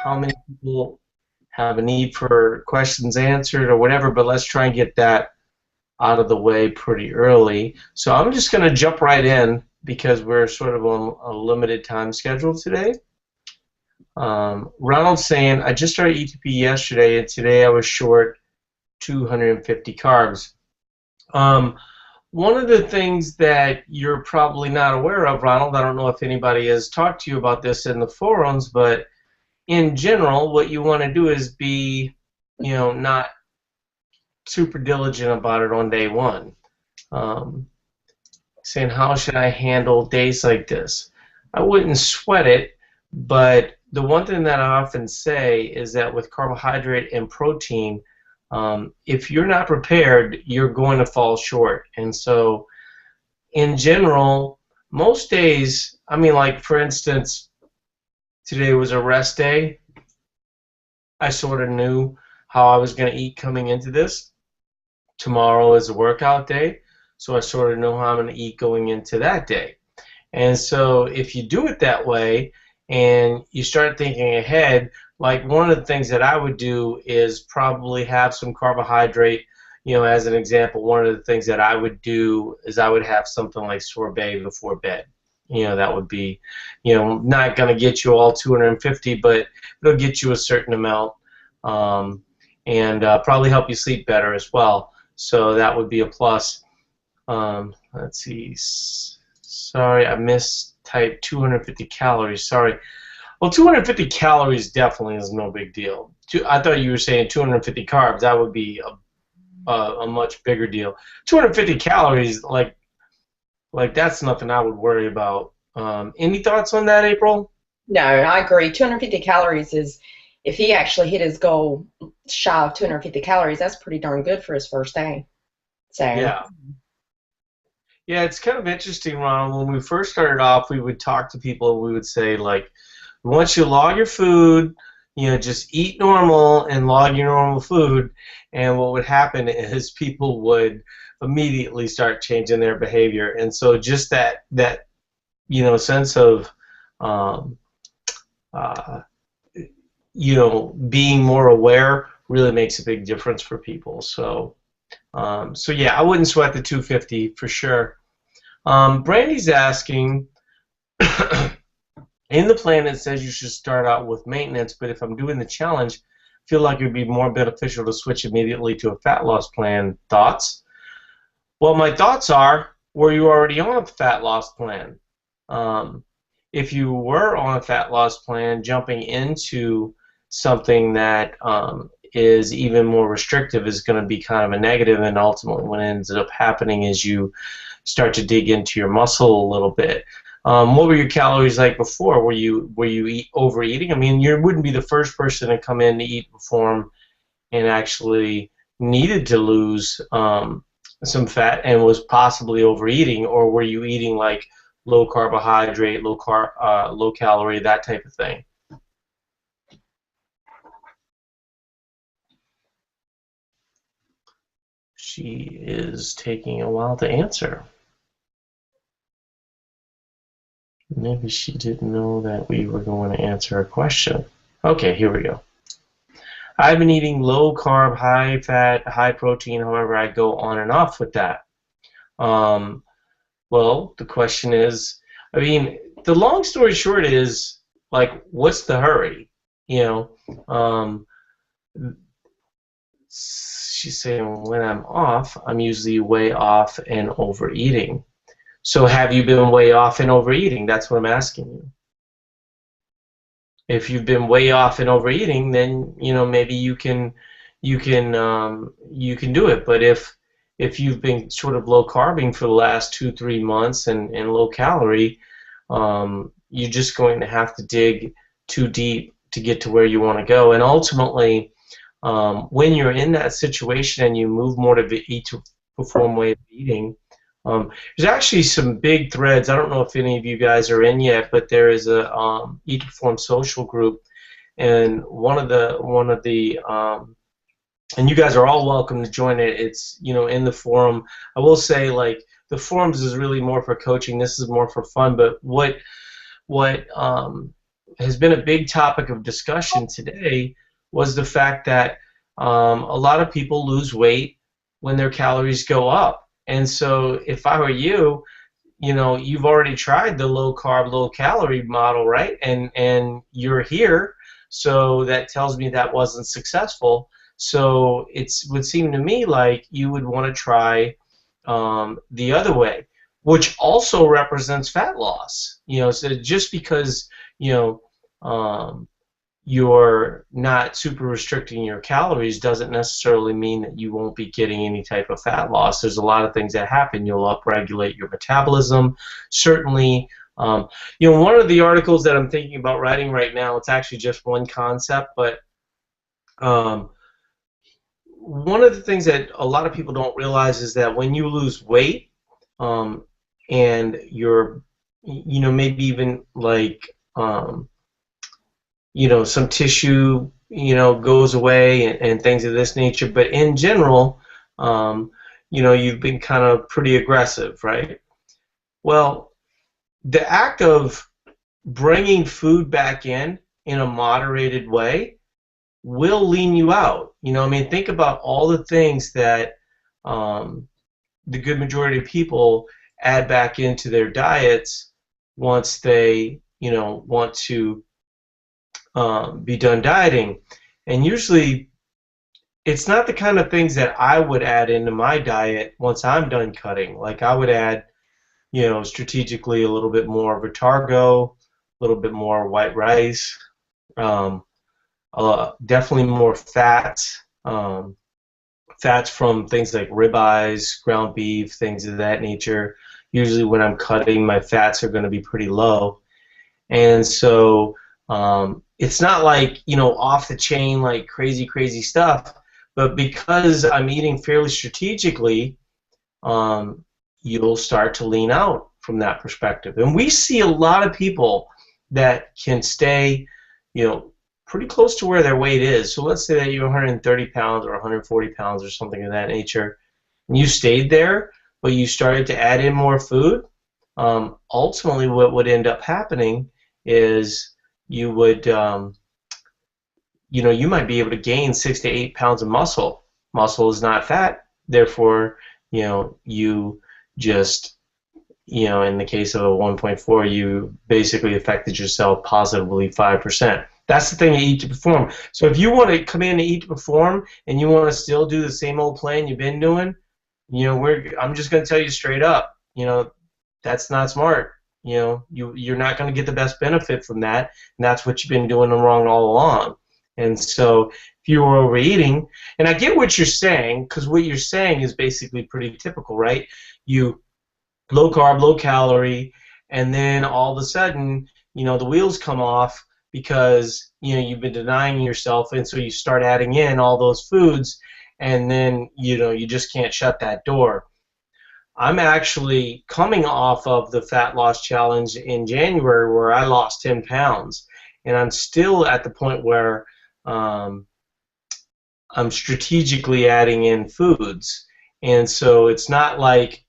how many people have a need for questions answered or whatever, but let's try and get that out of the way pretty early. So I'm just going to jump right in because we're sort of on a limited time schedule today. Ronald's saying, I just started ETP yesterday, and today I was short 250 carbs. One of the things that you're probably not aware of, Ronald, I don't know if anybody has talked to you about this in the forums, but in general, what you want to do is be, not super diligent about it on day one. Saying, how should I handle days like this? I wouldn't sweat it, but the one thing that I often say is that with carbohydrate and protein, if you're not prepared, you're going to fall short. And so, in general, most days, I mean, like for instance, today was a rest day. I sort of knew how I was going to eat coming into this. Tomorrow is a workout day, so I sort of know how I'm going to eat going into that day. And so if you do it that way and you start thinking ahead, like one of the things that I would do is probably have some carbohydrate. As an example, one of the things that I would do is I would have something like sorbet before bed. That would be, not going to get you all 250, but it'll get you a certain amount, and probably help you sleep better as well. So that would be a plus. Let's see. Sorry, I mistyped 250 calories. Sorry. Well, 250 calories definitely is no big deal. I thought you were saying 250 carbs. That would be a much bigger deal. 250 calories, like that's nothing I would worry about. Any thoughts on that, April? No, I agree. 250 calories is, if he actually hit his goal shy of 250 calories, that's pretty darn good for his first day. So Yeah. Yeah, it's kind of interesting, Ron. When we first started off, we would talk to people and we would say, like, once you log your food, just eat normal and log your normal food. And what would happen is people would immediately start changing their behavior. And so just that sense of, being more aware really makes a big difference for people. So yeah, I wouldn't sweat the 250 for sure. Brandy's asking, in the plan it says you should start out with maintenance, but if I'm doing the challenge, I feel like it would be more beneficial to switch immediately to a fat loss plan. Thoughts? Well, my thoughts are, were you already on a fat loss plan? If you were on a fat loss plan, jumping into something that is even more restrictive is going to be kind of a negative, and ultimately what ends up happening is you start to dig into your muscle a little bit. What were your calories like before? Were you overeating? I mean, you wouldn't be the first person to come in to Eat Perform and actually needed to lose some fat and was possibly overeating, or were you eating like low carbohydrate, low calorie, that type of thing? She is taking a while to answer. Maybe she didn't know that we were going to answer a question. Okay, here we go. I've been eating low carb, high fat, high protein. However, I go on and off with that. Well, the question is, I mean, the long story short is, like, what's the hurry? She's saying, when I'm off, I'm usually way off and overeating. So have you been way off and overeating? That's what I'm asking you. If you've been way off and overeating, then maybe you can do it. But if you've been sort of low carbing for the last 2-3 months and low calorie, you're just going to have to dig too deep to get to where you want to go. And ultimately, when you're in that situation and you move more to the Eat to Perform way of eating, there's actually some big threads. I don't know if any of you guys are in yet, but there is a Eat to Perform social group, and one of the and you guys are all welcome to join it. It's in the forum. I will say, like, the forums is really more for coaching. This is more for fun. But what has been a big topic of discussion today was the fact that a lot of people lose weight when their calories go up. And so if I were you, you've already tried the low carb, low calorie model, right? And you're here, so that tells me that wasn't successful. So it would seem to me like you would want to try the other way, which also represents fat loss. So just because you know um, you're not super restricting your calories doesn't necessarily mean that you won't be getting any type of fat loss. There's a lot of things that happen. You'll upregulate your metabolism, certainly. One of the articles that I'm thinking about writing right now, it's actually just one concept, but um, one of the things that a lot of people don't realize is that when you lose weight, um, and you're, maybe even like, some tissue, goes away and things of this nature. But in general, um, you've been kind of pretty aggressive, right? Well, the act of bringing food back in a moderated way will lean you out. I mean, think about all the things that um, the good majority of people add back into their diets once they, want to be done dieting. And usually it's not the kind of things that I would add into my diet once I'm done cutting. Like I would add, strategically a little bit more Vitargo, a little bit more white rice, um, definitely more fats, fats from things like ribeyes, ground beef, things of that nature. Usually when I'm cutting, my fats are going to be pretty low. And so it's not like, off the chain, like crazy, crazy stuff. But because I'm eating fairly strategically, um, you'll start to lean out from that perspective. And we see a lot of people that can stay, pretty close to where their weight is. So let's say that you're 130 pounds or 140 pounds or something of that nature, and you stayed there, but you started to add in more food. Ultimately, what would end up happening is you would, you might be able to gain 6 to 8 pounds of muscle. Muscle is not fat, therefore, you just, in the case of a 1.4, you basically affected yourself positively 5%. That's the thing, you eat to perform. So if you want to come in and eat to perform, and you want to still do the same old plan you've been doing, I'm just going to tell you straight up, that's not smart. You're not going to get the best benefit from that, and that's what you've been doing wrong all along. And so if you were overeating, and I get what you're saying, because what you're saying is basically pretty typical, right? You low carb, low calorie, and then all of a sudden, the wheels come off because you've been denying yourself, and so you start adding in all those foods, and then you just can't shut that door. I'm actually coming off of the fat loss challenge in January where I lost 10 pounds, and I'm still at the point where I'm strategically adding in foods. And so it's not like,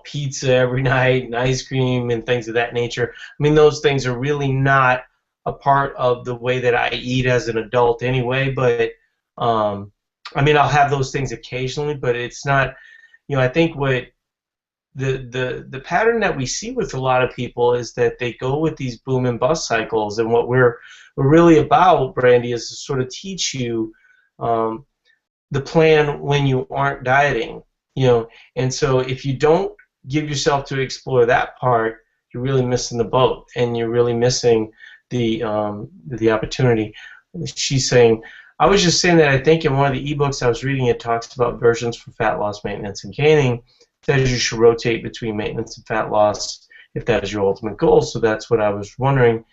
pizza every night and ice cream and things of that nature. I mean, those things are really not a part of the way that I eat as an adult anyway, but I mean, I'll have those things occasionally, but it's not, I think what the pattern that we see with a lot of people is that they go with these boom and bust cycles, and what we're really about, Brandy, is to sort of teach you the plan when you aren't dieting, and so if you don't give yourself to explore that part, you're really missing the boat, and you're really missing the opportunity. She's saying, I was just saying that I think in one of the ebooks I was reading, it talks about versions for fat loss, maintenance, and gaining. It says you should rotate between maintenance and fat loss if that is your ultimate goal. So that's what I was wondering,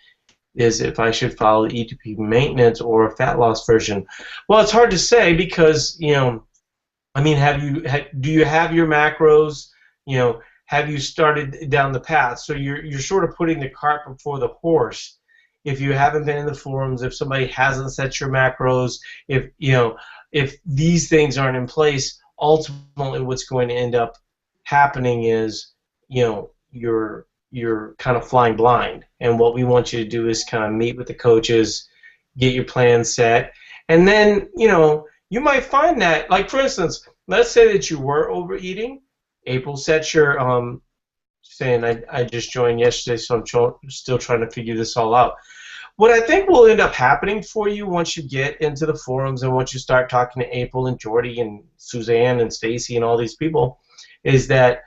is if I should follow the ETP maintenance or a fat loss version. Well, it's hard to say because, I mean, do you have your macros? Have you started down the path? So you're sort of putting the cart before the horse. If you haven't been in the forums, if somebody hasn't set your macros, if these things aren't in place, ultimately what's going to end up happening is, you're you're kind of flying blind. And what we want you to do is kind of meet with the coaches, get your plan set, and then you might find that, like for instance, let's say that you were overeating. April sets your saying I just joined yesterday, so I'm still trying to figure this all out. What I think will end up happening for you once you get into the forums and once you start talking to April and Jordy and Suzanne and Stacy and all these people is that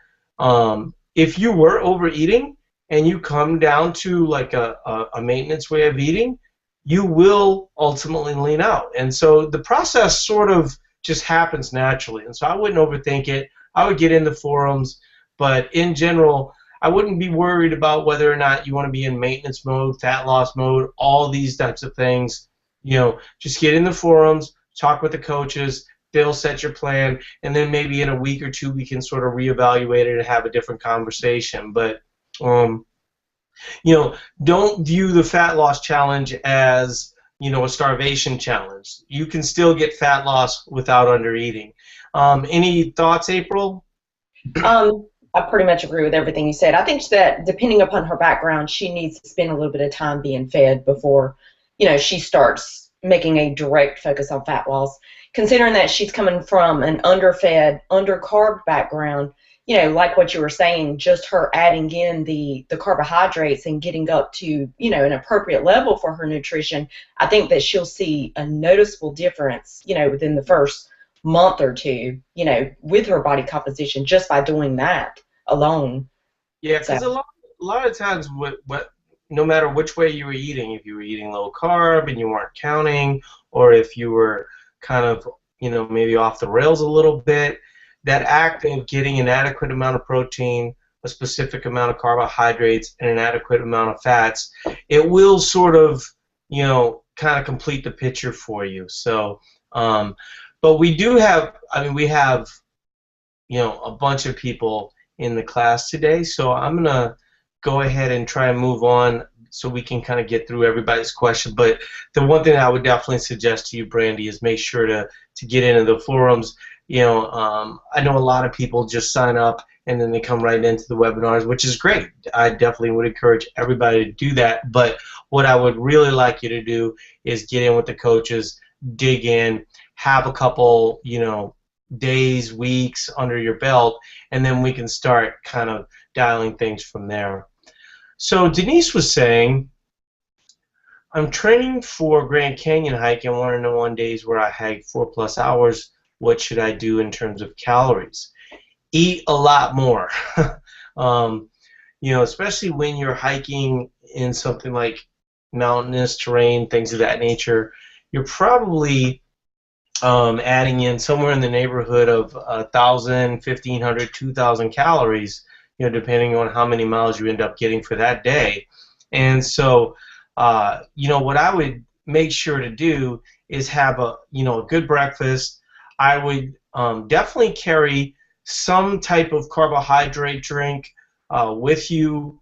if you were overeating and you come down to like a maintenance way of eating, you will ultimately lean out. And so the process sort of just happens naturally. And so I wouldn't overthink it. I would get in the forums, but in general, I wouldn't be worried about whether or not you want to be in maintenance mode, fat loss mode, all these types of things. Just get in the forums, talk with the coaches, they'll set your plan, and then maybe in a week or two we can sort of reevaluate it and have a different conversation. But don't view the fat loss challenge as a starvation challenge. You can still get fat loss without undereating. Any thoughts, April? I pretty much agree with everything you said. I think that depending upon her background, she needs to spend a little bit of time being fed before, she starts making a direct focus on fat loss. Considering that she's coming from an underfed, undercarb background, like what you were saying, just her adding in the carbohydrates and getting up to, an appropriate level for her nutrition, I think that she'll see a noticeable difference, within the first month or two, with her body composition just by doing that alone. Yeah, because a lot of times, no matter which way you were eating, if you were eating low carb and you weren't counting, or if you were kind of, maybe off the rails a little bit, that act of getting an adequate amount of protein, a specific amount of carbohydrates, and an adequate amount of fats, it will sort of, kind of complete the picture for you. So, but we do have, we have, a bunch of people in the class today, so I'm going to go ahead and try and move on so we can kind of get through everybody's question. But the one thing I would definitely suggest to you, Brandy, is make sure to get into the forums. I know a lot of people just sign up and then they come right into the webinars, which is great. I definitely would encourage everybody to do that. But what I would really like you to do is get in with the coaches, dig in, have a couple, days, weeks under your belt, and then we can start kind of dialing things from there. So Denise was saying, I'm training for Grand Canyon hike and want to know on days where I hike 4+ hours, what should I do in terms of calories? Eat a lot more. Especially when you're hiking in something like mountainous terrain, things of that nature, you're probably adding in somewhere in the neighborhood of 1,000, 1,500, 2,000 calories, depending on how many miles you end up getting for that day. And so, what I would make sure to do is have a good breakfast. I would definitely carry some type of carbohydrate drink with you.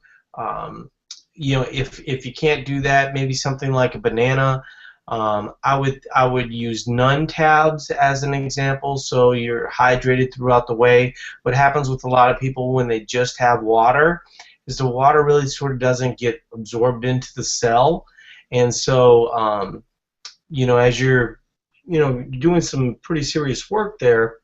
If you can't do that, maybe something like a banana. I would use Nun tabs as an example, so you're hydrated throughout the way. What happens with a lot of people when they just have water is the water really sort of doesn't get absorbed into the cell, and so as you're doing some pretty serious work there,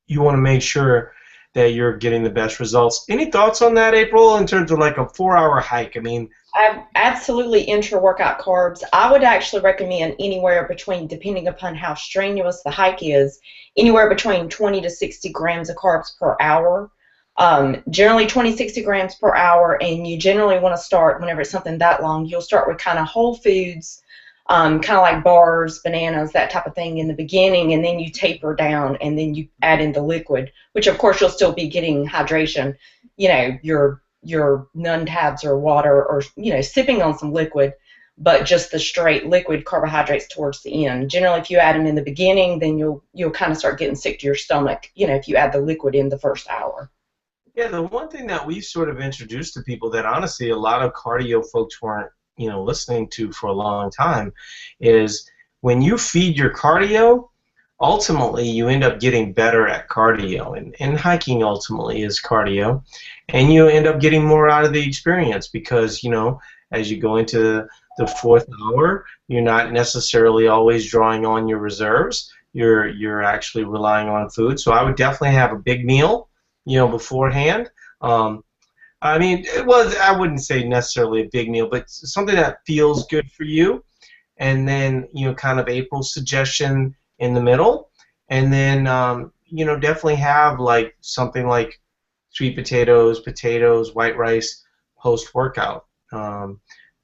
you want to make sure that you're getting the best results. Any thoughts on that, April, in terms of like a 4-hour hike? Absolutely intra-workout carbs. I would actually recommend anywhere between, depending upon how strenuous the hike is, anywhere between 20 to 60 grams of carbs per hour. Generally 20, 60 grams per hour, and you generally want to start, whenever it's something that long, you'll start with kind of whole foods, kind of like bars, bananas, that type of thing in the beginning, and then you taper down, and then you add in the liquid, which of course you'll still be getting hydration, your Nun tabs or water, or sipping on some liquid, but just the straight liquid carbohydrates towards the end. Generally, if you add them in the beginning, then you'll kind of start getting sick to your stomach, if you add the liquid in the first hour. Yeah, the one thing that we've sort of introduced to people that honestly a lot of cardio folks weren't listening to for a long time is when you feed your cardio, ultimately you end up getting better at cardio, and hiking ultimately is cardio, and you end up getting more out of the experience because, as you go into the fourth hour, you're not necessarily always drawing on your reserves. You're actually relying on food. So I would definitely have a big meal, beforehand. I mean, I wouldn't say necessarily a big meal, but something that feels good for you. And then, kind of April's suggestion in the middle. And then, definitely have like something like sweet potatoes, white rice post-workout.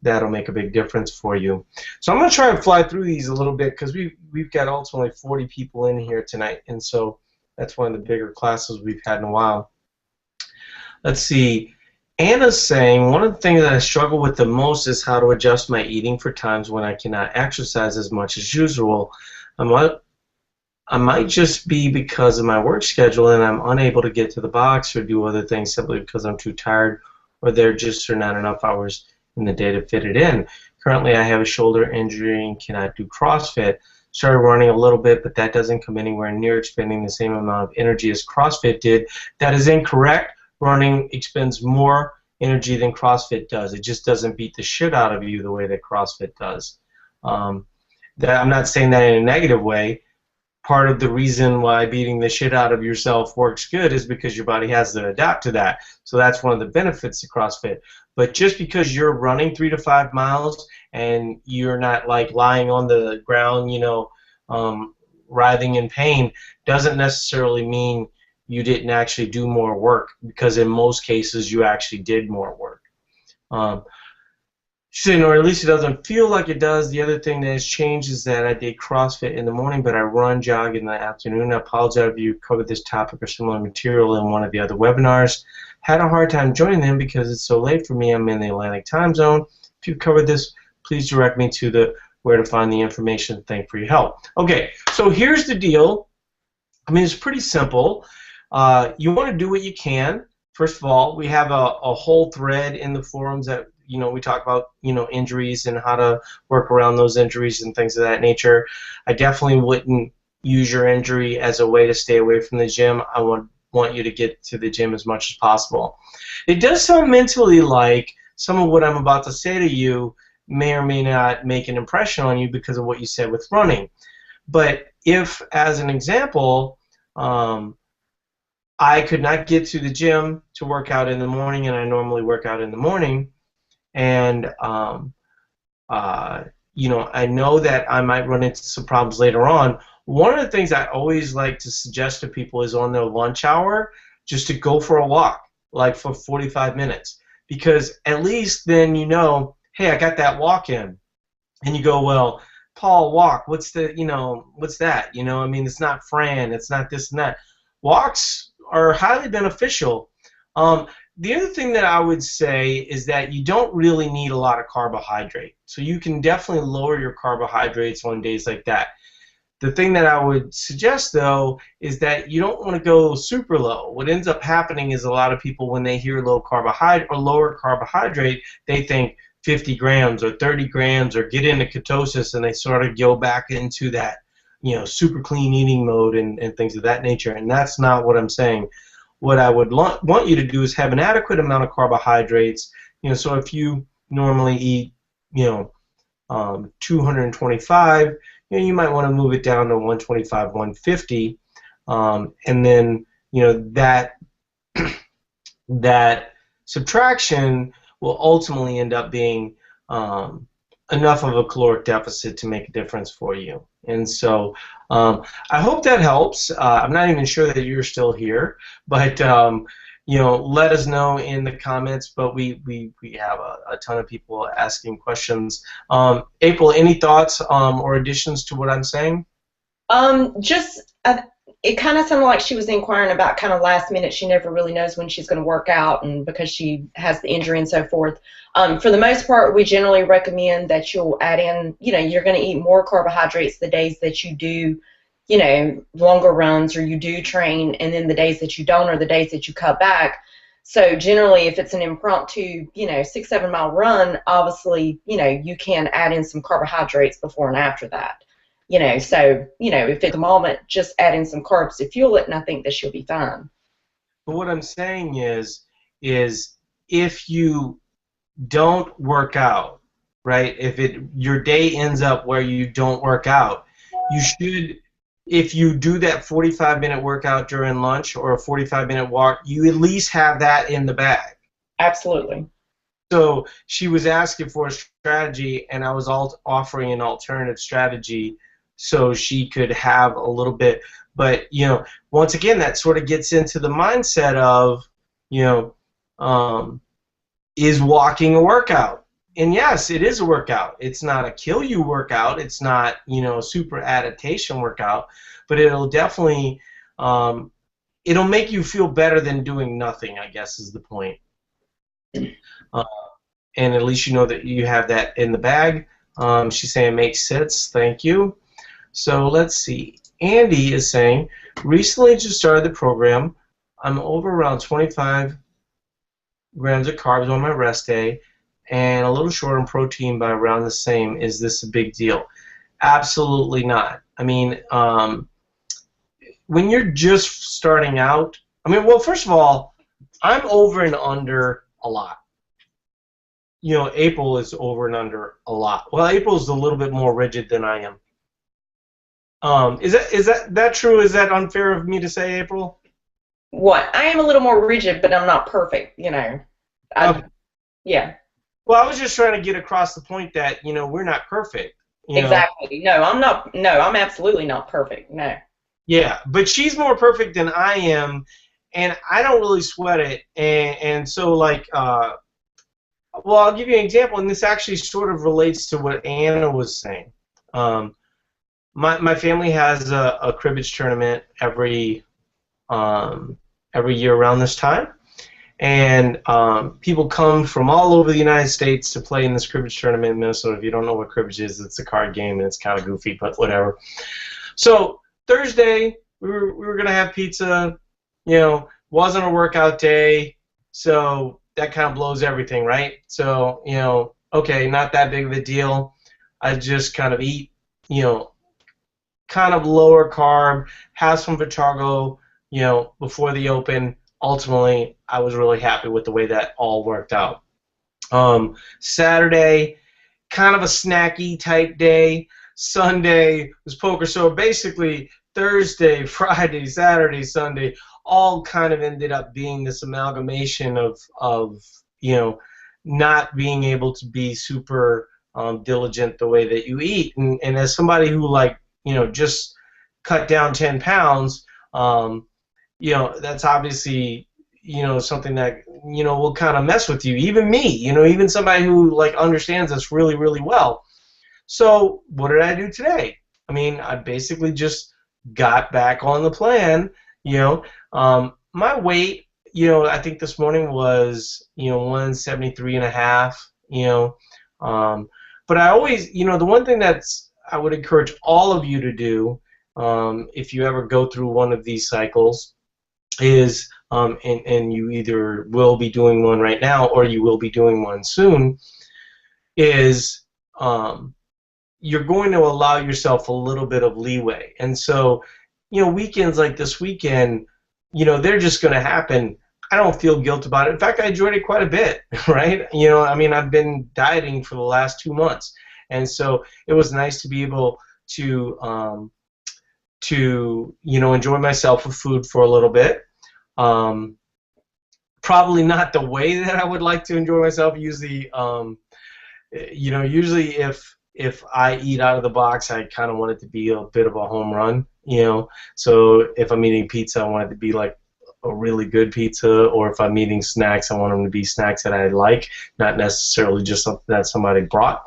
That'll make a big difference for you. So I'm going to try and fly through these a little bit because we've got ultimately 40 people in here tonight. And so that's one of the bigger classes we've had in a while. Let's see. Anna's saying, one of the things that I struggle with the most is how to adjust my eating for times when I cannot exercise as much as usual. I might just be because of my work schedule and I'm unable to get to the box or do other things simply because I'm too tired or there just are not enough hours in the day to fit it in. Currently, I have a shoulder injury and cannot do CrossFit. Started running a little bit, but that doesn't come anywhere near expending the same amount of energy as CrossFit did. That is incorrect. Running expends more energy than CrossFit does. It just doesn't beat the shit out of you the way that CrossFit does. I'm not saying that in a negative way. Part of the reason why beating the shit out of yourself works good is because your body has to adapt to that. So that's one of the benefits of CrossFit. But just because you're running 3 to 5 miles and you're not like lying on the ground, writhing in pain, doesn't necessarily mean you didn't actually do more work, because in most cases you actually did more work. Or at least it doesn't feel like it does. The other thing that has changed is that I did CrossFit in the morning, but I run, jog in the afternoon. I apologize if you covered this topic or similar material in one of the other webinars. Had a hard time joining them because it's so late for me. I'm in the Atlantic time zone. If you covered this, please direct me to where to find the information. Thank you for your help. Okay, so here's the deal. I mean, it's pretty simple. You want to do what you can. First of all, we have a whole thread in the forums that we talk about injuries and how to work around those injuries and things of that nature. I definitely wouldn't use your injury as a way to stay away from the gym. I want you to get to the gym as much as possible. It does sound mentally like some of what I'm about to say to you may or may not make an impression on you because of what you said with running. But if, as an example, I could not get to the gym to work out in the morning, and I normally work out in the morning, and I know that I might run into some problems later on. One of the things I always like to suggest to people is on their lunch hour just to go for a walk, like for 45 minutes, because at least then hey, I got that walk in, and you go, well, Paul, walk, what's that? I mean, it's not Fran, it's not this and that. Walks are highly beneficial. The other thing that I would say is that you don't really need a lot of carbohydrate. So you can definitely lower your carbohydrates on days like that. The thing that I would suggest, though, is that you don't want to go super low. What ends up happening is a lot of people, when they hear low carbohydrate or lower carbohydrate, they think 50 grams or 30 grams or get into ketosis, and they sort of go back into that super clean eating mode and things of that nature. And that's not what I'm saying. What I would want you to do is have an adequate amount of carbohydrates. So if you normally eat, 225, you might want to move it down to 125, 150, and then that subtraction will ultimately end up being enough of a caloric deficit to make a difference for you. And so I hope that helps. I'm not even sure that you're still here, but let us know in the comments. But we have a ton of people asking questions. April, any thoughts or additions to what I'm saying? It kind of sounded like she was inquiring about kind of last minute. She never really knows when she's going to work out, and because she has the injury and so forth. For the most part, we generally recommend that you'll add in, you're going to eat more carbohydrates the days that you do, longer runs or you do train, and then the days that you don't are the days that you cut back. So generally, if it's an impromptu, 6-7 mile run, obviously, you can add in some carbohydrates before and after that. So, if at the moment, just adding some carbs to fuel it, and I think that she'll be fine. But what I'm saying is if you don't work out, right? If your day ends up where you don't work out, you should, if you do that 45-minute workout during lunch or a 45-minute walk, you at least have that in the bag. Absolutely. So she was asking for a strategy, and I was offering an alternative strategy so she could have a little bit. But, once again, that sort of gets into the mindset of, is walking a workout? And yes, it is a workout. It's not a kill you workout. It's not, a super adaptation workout, but it'll definitely, it'll make you feel better than doing nothing, I guess is the point. And at least you know that you have that in the bag. She's saying makes sense. Thank you. So let's see. Andy is saying, recently just started the program. I'm over around 25 grams of carbs on my rest day and a little short on protein by around the same. Is this a big deal? Absolutely not. I mean, when you're just starting out, well, first of all, I'm over and under a lot. April is over and under a lot. Well, April's a little bit more rigid than I am. Is that true? Is that unfair of me to say, April? What? I am a little more rigid, but I'm not perfect, Yeah. Well, I was just trying to get across the point that, we're not perfect. Exactly. No, I'm not. No, I'm absolutely not perfect. No. Yeah, but she's more perfect than I am, and I don't really sweat it. And so, well, I'll give you an example, and this actually sort of relates to what Anna was saying. My family has a cribbage tournament every year around this time, and people come from all over the United States to play in this cribbage tournament in Minnesota. If you don't know what cribbage is, it's a card game, and it's kind of goofy, but whatever. So Thursday, we were gonna have pizza. Wasn't a workout day, so that kind of blows everything, right? So okay, not that big of a deal. I just kind of eat, kind of lower carb, have some Vitargo, before the open. Ultimately, I was really happy with the way that all worked out. Saturday, kind of a snacky type day. Sunday was poker. So basically, Thursday, Friday, Saturday, Sunday, all kind of ended up being this amalgamation of not being able to be super diligent the way that you eat. And as somebody who just cut down 10 pounds, that's obviously, something that, will kind of mess with you. Even me, even somebody who, understands us really, really well. So what did I do today? I basically just got back on the plan, my weight, I think this morning was, 173.5, but I always, the one thing I would encourage all of you to do, if you ever go through one of these cycles, is, and you either will be doing one right now or you will be doing one soon, is you're going to allow yourself a little bit of leeway. And so, weekends like this weekend, they're just going to happen. I don't feel guilt about it. In fact, I enjoyed it quite a bit, right? I've been dieting for the last 2 months. And so it was nice to be able to enjoy myself with food for a little bit. Probably not the way that I would like to enjoy myself. Usually, usually if I eat out of the box, I kind of want it to be a bit of a home run. So if I'm eating pizza, I want it to be like a really good pizza, or if I'm eating snacks, I want them to be snacks that I like, not necessarily just something that somebody brought.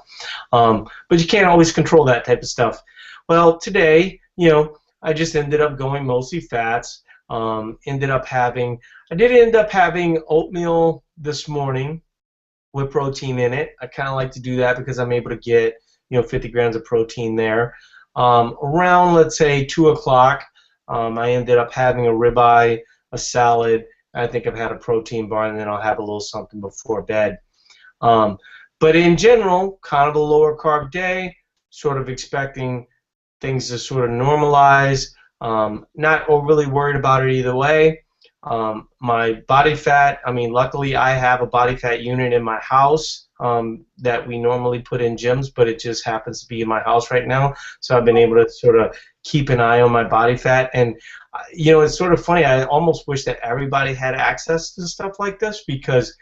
But you can't always control that type of stuff. Well, today, I just ended up going mostly fats. I did end up having oatmeal this morning with protein in it. I kind of like to do that because I'm able to get 50 grams of protein there. Around, let's say, 2 o'clock, I ended up having a ribeye, a salad. I think I've had a protein bar, and then I'll have a little something before bed. But in general, kind of a lower carb day, sort of expecting things to sort of normalize. Not overly worried about it either way. My body fat, I mean, luckily I have a body fat unit in my house that we normally put in gyms, but it just happens to be in my house right now. So I've been able to sort of keep an eye on my body fat. And, you know, it's sort of funny. I almost wish that everybody had access to stuff like this because,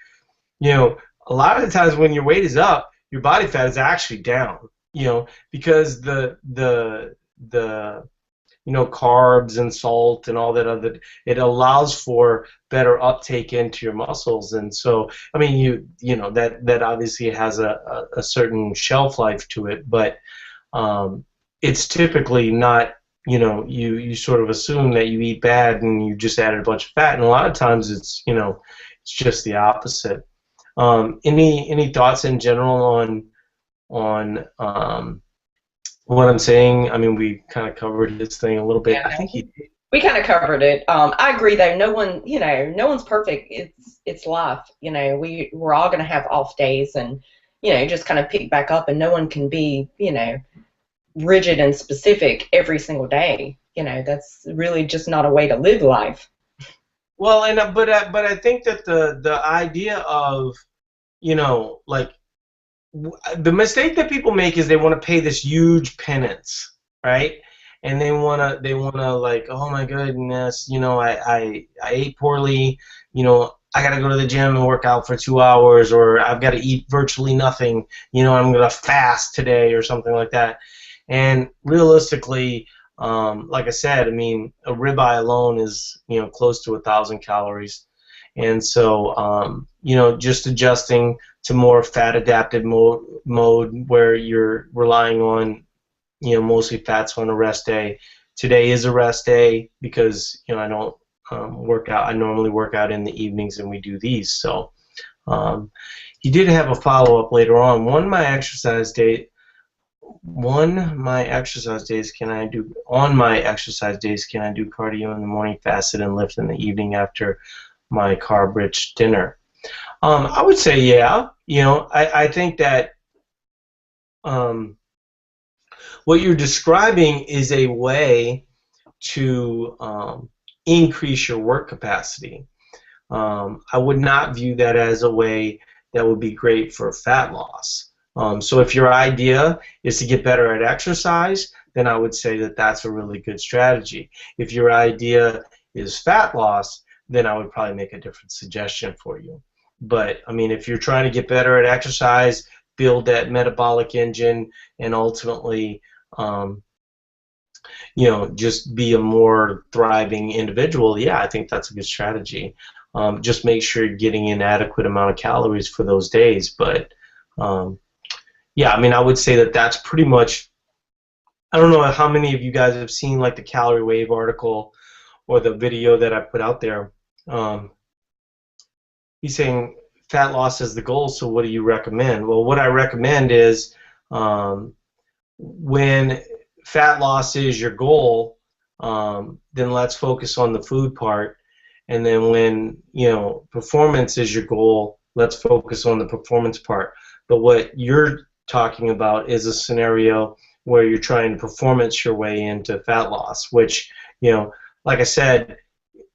you know, a lot of the times when your weight is up, your body fat is actually down, you know, because the you know, carbs and salt and all that other, it allows for better uptake into your muscles. And so, I mean, you know, that obviously has a certain shelf life to it, but it's typically not, you know, you sort of assume that you eat bad and you just added a bunch of fat, and a lot of times it's, you know, it's just the opposite. Any thoughts in general on what I'm saying? I mean, we kind of covered this thing a little bit. Yeah, I think we kind of covered it. I agree, though. No one, you know, no one's perfect. It's life. You know, we're all going to have off days, and you know, just kind of pick back up. And no one can be, you know, rigid and specific every single day. You know, that's really just not a way to live life. well, and but I think that the idea of, you know, like the mistake that people make is they want to pay this huge penance, right? And they wanna like, oh my goodness, you know, I ate poorly, you know, I gotta go to the gym and work out for 2 hours, or I've got to eat virtually nothing, you know, I'm gonna fast today or something like that. And realistically, like I said, I mean, a ribeye alone is, you know, close to 1,000 calories. And so, you know, just adjusting to more fat adapted mode where you're relying on, you know, mostly fats on a rest day. Today is a rest day because, you know, I don't work out. I normally work out in the evenings, and we do these. So he did have a follow-up later on. One of my exercise days can I do cardio in the morning, fasted, and lift in the evening after my carb-rich dinner? I would say yeah. You know, I think that what you're describing is a way to increase your work capacity. I would not view that as a way that would be great for fat loss. So if your idea is to get better at exercise, then I would say that that's a really good strategy. If your idea is fat loss, then I would probably make a different suggestion for you. But, I mean, if you're trying to get better at exercise, build that metabolic engine, and ultimately, you know, just be a more thriving individual, yeah, I think that's a good strategy. Just make sure you're getting an adequate amount of calories for those days. But, yeah, I mean, I would say that that's pretty much, I don't know how many of you guys have seen, like, the Calorie Wave article or the video that I put out there. He's saying fat loss is the goal, so what do you recommend? Well, what I recommend is when fat loss is your goal, then let's focus on the food part. And then when, you know, performance is your goal, let's focus on the performance part. But what you're talking about is a scenario where you're trying to performance your way into fat loss, which, you know, like I said,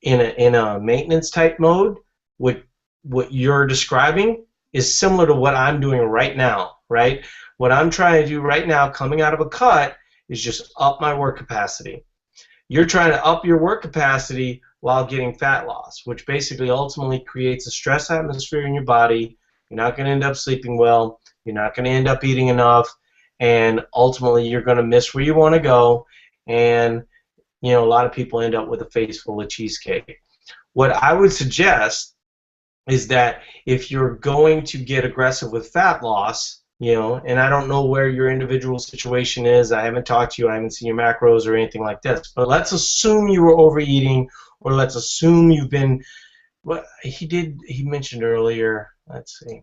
in a maintenance type mode, what you're describing is similar to what I'm doing right now, right? What I'm trying to do right now, coming out of a cut, is just up my work capacity. You're trying to up your work capacity while getting fat loss, which basically ultimately creates a stress atmosphere in your body. You're not going to end up sleeping well. You're not going to end up eating enough, and ultimately you're going to miss where you want to go. And, you know, a lot of people end up with a face full of cheesecake. What I would suggest is that if you're going to get aggressive with fat loss, you know, and I don't know where your individual situation is, I haven't talked to you, I haven't seen your macros or anything like this, but let's assume you were overeating, or let's assume you've been, what he mentioned earlier, let's see,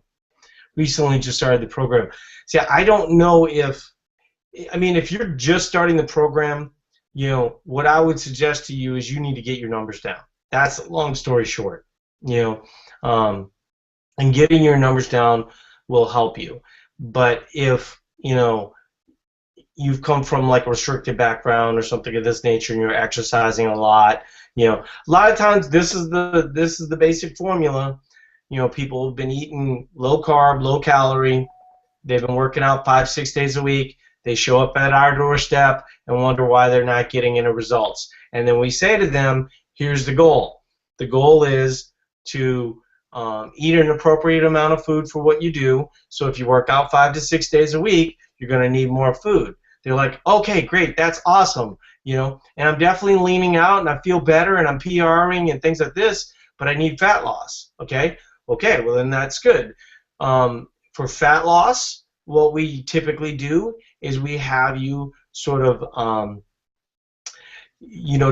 recently just started the program. See, I don't know if, I mean, if you're just starting the program, you know, what I would suggest to you is you need to get your numbers down. That's a long story short, you know. And getting your numbers down will help you. But if, you know, you've come from like a restricted background or something of this nature, and you're exercising a lot. A lot of times this is the basic formula. People have been eating low carb, low calorie. They've been working out 5, 6 days a week. They show up at our doorstep and wonder why they're not getting any results. And then we say to them, here's the goal. The goal is to eat an appropriate amount of food for what you do. So if you work out 5 to 6 days a week, you're going to need more food. They're like, okay, great, that's awesome. And I'm definitely leaning out and I feel better and I'm PRing and things like this, but I need fat loss. Okay, well then that's good. For fat loss, what we typically do is we have you sort of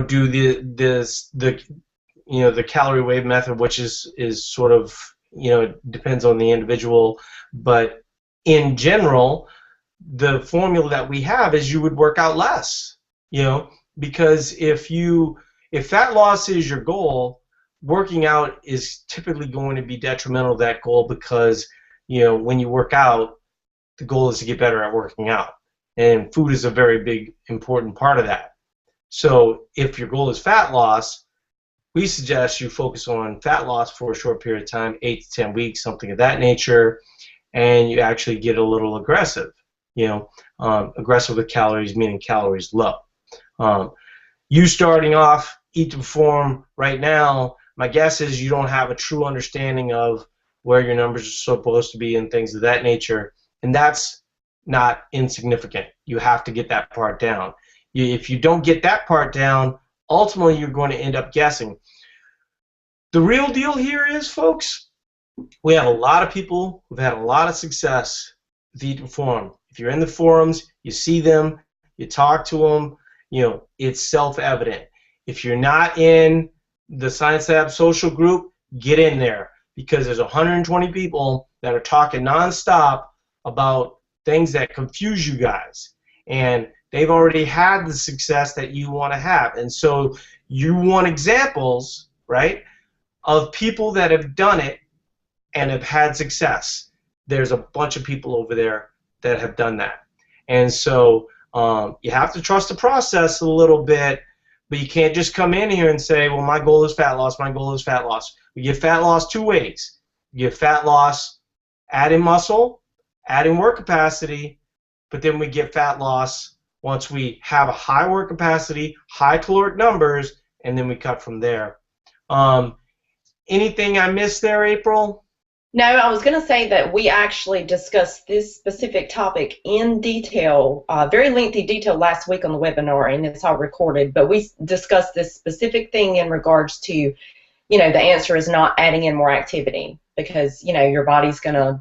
do the calorie wave method, which is sort of depends on the individual, but in general, the formula that we have is you would work out less, because if fat loss is your goal, working out is typically going to be detrimental to that goal, because when you work out, the goal is to get better at working out, and food is a very big important part of that. So if your goal is fat loss, we suggest you focus on fat loss for a short period of time, 8 to 10 weeks, something of that nature, and you actually get a little aggressive. Aggressive with calories, meaning calories low. You starting off Eat to Perform right now, my guess is you don't have a true understanding of where your numbers are supposed to be and things of that nature, and that's not insignificant. You have to get that part down. If you don't get that part down, ultimately you're going to end up guessing. The real deal here is, folks, we have a lot of people who've had a lot of success with Eat to Perform. If you're in the forums, you see them, you talk to them, it's self-evident. If you're not in the Science Lab social group, get in there, because there's 120 people that are talking nonstop about things that confuse you guys, and they've already had the success that you want to have, and so you want examples, right, of people that have done it and have had success. There's a bunch of people over there that have done that, and so you have to trust the process a little bit, but you can't just come in here and say, well, my goal is fat loss, my goal is fat loss. We get fat loss two ways. You get fat loss adding muscle, adding work capacity, but then we get fat loss once we have a high work capacity, high caloric numbers, and then we cut from there. Anything I missed there, April? No, I was going to say that we actually discussed this specific topic in detail, very lengthy detail last week on the webinar, and it's all recorded, but we discussed this specific thing in regards to, the answer is not adding in more activity, because, your body's going to,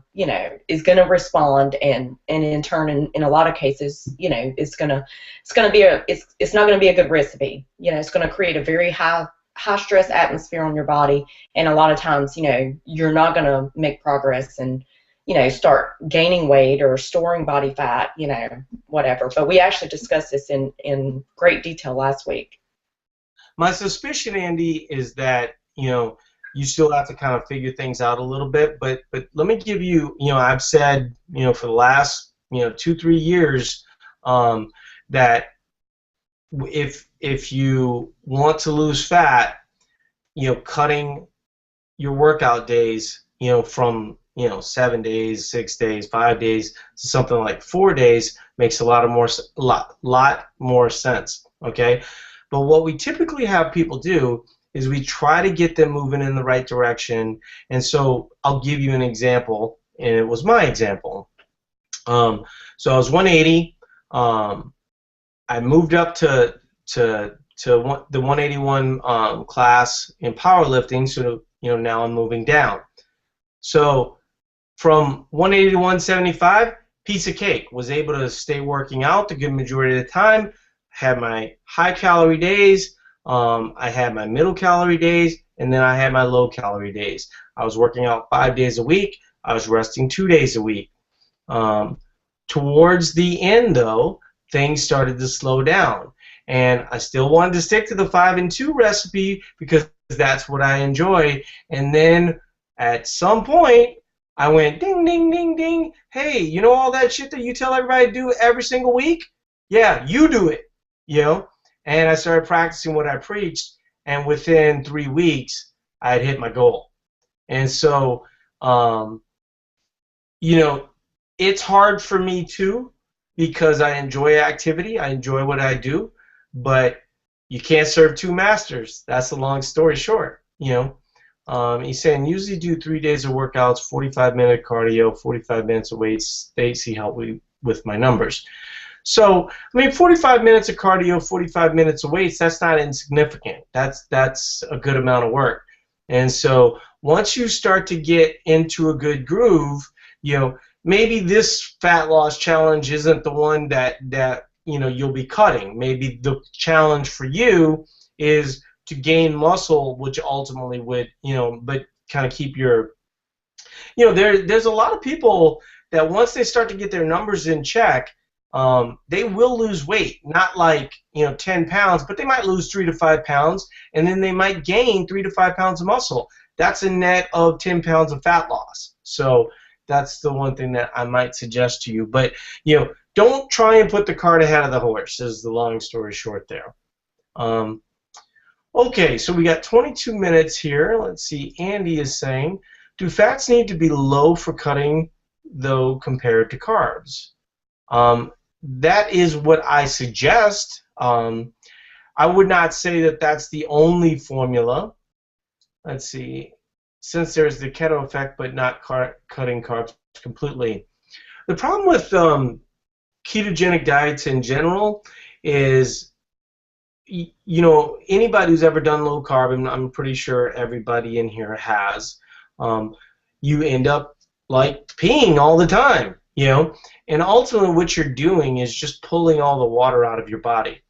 is going to respond, and in turn, in a lot of cases, it's not going to be a good recipe. It's going to create a very high stress atmosphere on your body, and a lot of times you're not going to make progress and start gaining weight or storing body fat, whatever. But we actually discussed this in great detail last week. My suspicion, Andy, is that you still have to kind of figure things out a little bit, but let me give you, I've said for the last 2-3 years that if you want to lose fat, cutting your workout days, from 7 days, 6 days, 5 days to something like 4 days makes a lot more sense. Okay, but what we typically have people do is we try to get them moving in the right direction, and so I'll give you an example, and it was my example. So I was 180. I moved up to the 181 class in powerlifting, so now I'm moving down. So from 180 to 175, piece of cake. Was able to stay working out the good majority of the time. Had my high calorie days, I had my middle calorie days, and then I had my low calorie days. I was working out 5 days a week. I was resting 2 days a week. Towards the end, though, things started to slow down, and I still wanted to stick to the 5 and 2 recipe because that's what I enjoy. And then at some point I went ding ding ding ding, hey, all that shit that you tell everybody to do every single week, yeah, you do it, you know. And I started practicing what I preached, and within 3 weeks, I had hit my goal. And so, um, you know, it's hard for me too because I enjoy activity, I enjoy what I do, but you can't serve two masters. That's the long story short, you know. He's saying usually do 3 days of workouts, 45-minute cardio, 45 minutes of weights. Stacy helped me with my numbers. So, I mean, 45 minutes of cardio, 45 minutes of weights, that's not insignificant. That's a good amount of work. And so, once you start to get into a good groove, you know, maybe this fat loss challenge isn't the one that you know you'll be cutting. Maybe the challenge for you is to gain muscle, which ultimately would, you know, but kind of keep your, you know, there's a lot of people that once they start to get their numbers in check, they will lose weight. Not like, you know, 10 pounds, but they might lose 3 to 5 pounds, and then they might gain 3 to 5 pounds of muscle. That's a net of 10 pounds of fat loss. So that's the one thing that I might suggest to you. But, you know, don't try and put the cart ahead of the horse, is the long story short there. Okay, so we got 22 minutes here. Let's see, Andy is saying, do fats need to be low for cutting, though, compared to carbs? That is what I suggest. I would not say that that's the only formula. Let's see, since there's the keto effect, but not cutting carbs completely. The problem with ketogenic diets in general is, you know, anybody who's ever done low carb, and I'm pretty sure everybody in here has, you end up like peeing all the time, you know, and ultimately what you're doing is just pulling all the water out of your body.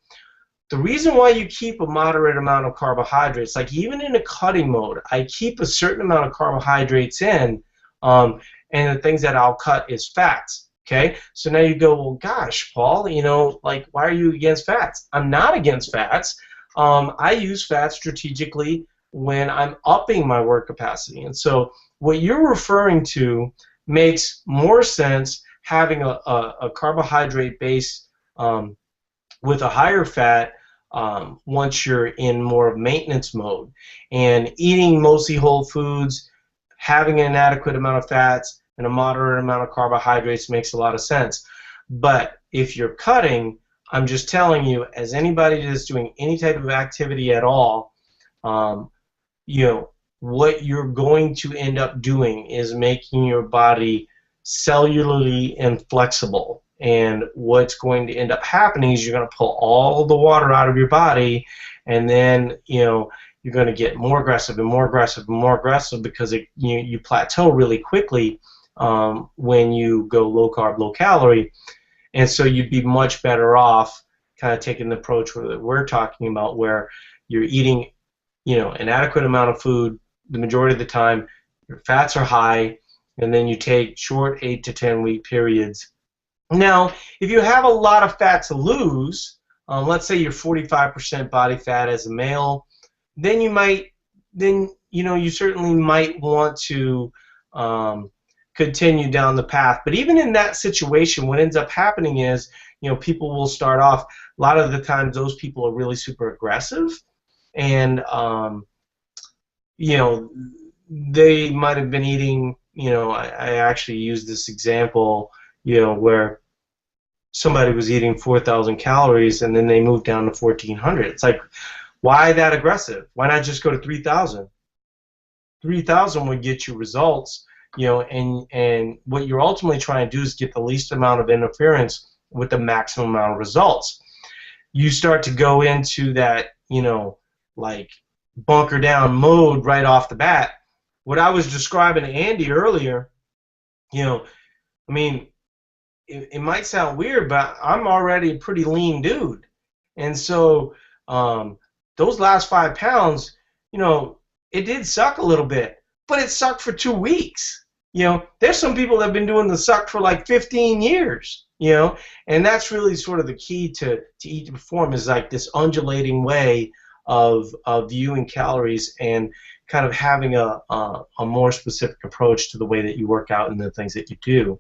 The reason why you keep a moderate amount of carbohydrates, like even in a cutting mode, I keep a certain amount of carbohydrates in, and the things that I'll cut is fats. Okay, so now you go, well, gosh, Paul, you know, like, why are you against fats? I'm not against fats. I use fats strategically when I'm upping my work capacity. And so what you're referring to makes more sense, having a carbohydrate base with a higher fat once you're in more of maintenance mode. And eating mostly whole foods, having an adequate amount of fats, and a moderate amount of carbohydrates makes a lot of sense. But if you're cutting, I'm just telling you, as anybody that's doing any type of activity at all, you know, what you're going to end up doing is making your body cellularly inflexible. And what's going to end up happening is you're going to pull all the water out of your body, and then, you know, you're going to get more aggressive and more aggressive and more aggressive because you plateau really quickly when you go low carb, low calorie. And so you'd be much better off kind of taking the approach that we're talking about, where you're eating, you know, an adequate amount of food the majority of the time, your fats are high, and then you take short 8 to 10 week periods. Now, if you have a lot of fat to lose, let's say you're 45% body fat as a male, then you certainly might want to continue down the path. But even in that situation, what ends up happening is, you know, people will start off, a lot of the times those people are really super aggressive, and you know, they might have been eating, you know, I actually used this example, you know, where somebody was eating 4,000 calories and then they moved down to 1,400. It's like, why that aggressive? Why not just go to 3,000? 3,000 would get you results, you know, and what you're ultimately trying to do is get the least amount of interference with the maximum amount of results. You start to go into that, you know, like bunker down mode right off the bat. What I was describing to Andy earlier, you know, I mean, it might sound weird, but I'm already a pretty lean dude. And so those last 5 pounds, you know, it did suck a little bit, but it sucked for 2 weeks. You know, there's some people that have been doing the suck for like 15 years, you know, and that's really sort of the key to eat to perform, is like this undulating way of viewing calories and kind of having a more specific approach to the way that you work out and the things that you do.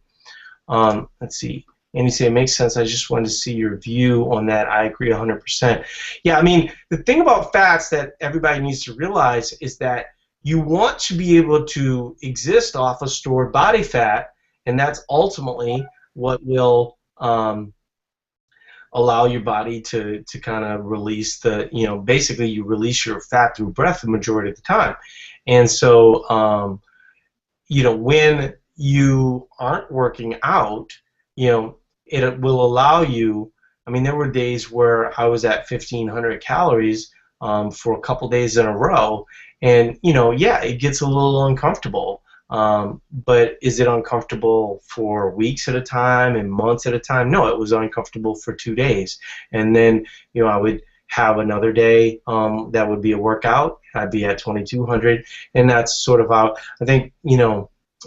Let's see. And you say it makes sense. I just wanted to see your view on that. I agree 100%. Yeah, I mean, the thing about fats that everybody needs to realize is that you want to be able to exist off of stored body fat, and that's ultimately what will allow your body to kind of release the, basically you release your fat through breath the majority of the time. And so, when you aren't working out, it will allow you. I mean, there were days where I was at 1,500 calories for a couple days in a row, and yeah, it gets a little uncomfortable. But is it uncomfortable for weeks at a time and months at a time? No, it was uncomfortable for 2 days, and then I would have another day that would be a workout. I'd be at 2,200, and that's sort of how I think.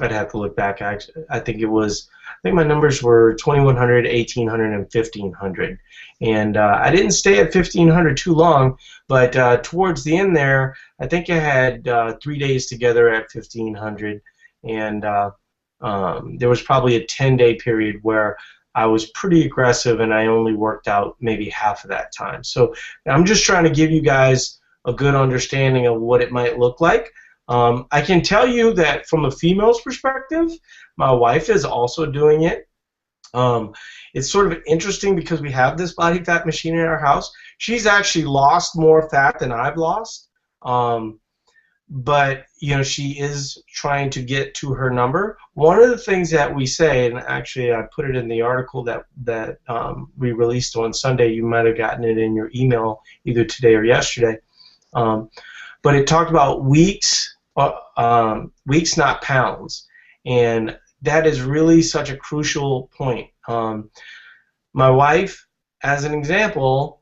I'd have to look back. Actually, I think my numbers were 2,100, 1,800, and 1,500. And I didn't stay at 1,500 too long, but towards the end there, I think I had 3 days together at 1,500, and there was probably a 10-day period where I was pretty aggressive, and I only worked out maybe half of that time. So I'm just trying to give you guys a good understanding of what it might look like. I can tell you that from a female's perspective, my wife is also doing it. It's sort of interesting because we have this body fat machine in our house. She's actually lost more fat than I've lost, but she is trying to get to her number. One of the things that we say, and actually I put it in the article that we released on Sunday. You might have gotten it in your email either today or yesterday, but it talked about weeks, not pounds, and that is really such a crucial point. My wife, as an example,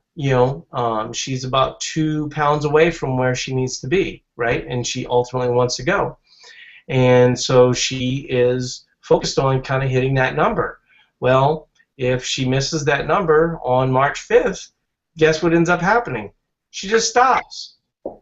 she's about 2 pounds away from where she needs to be, right? And she ultimately wants to go, and so she is focused on kind of hitting that number. Well, if she misses that number on March 5th, guess what ends up happening? She just stops.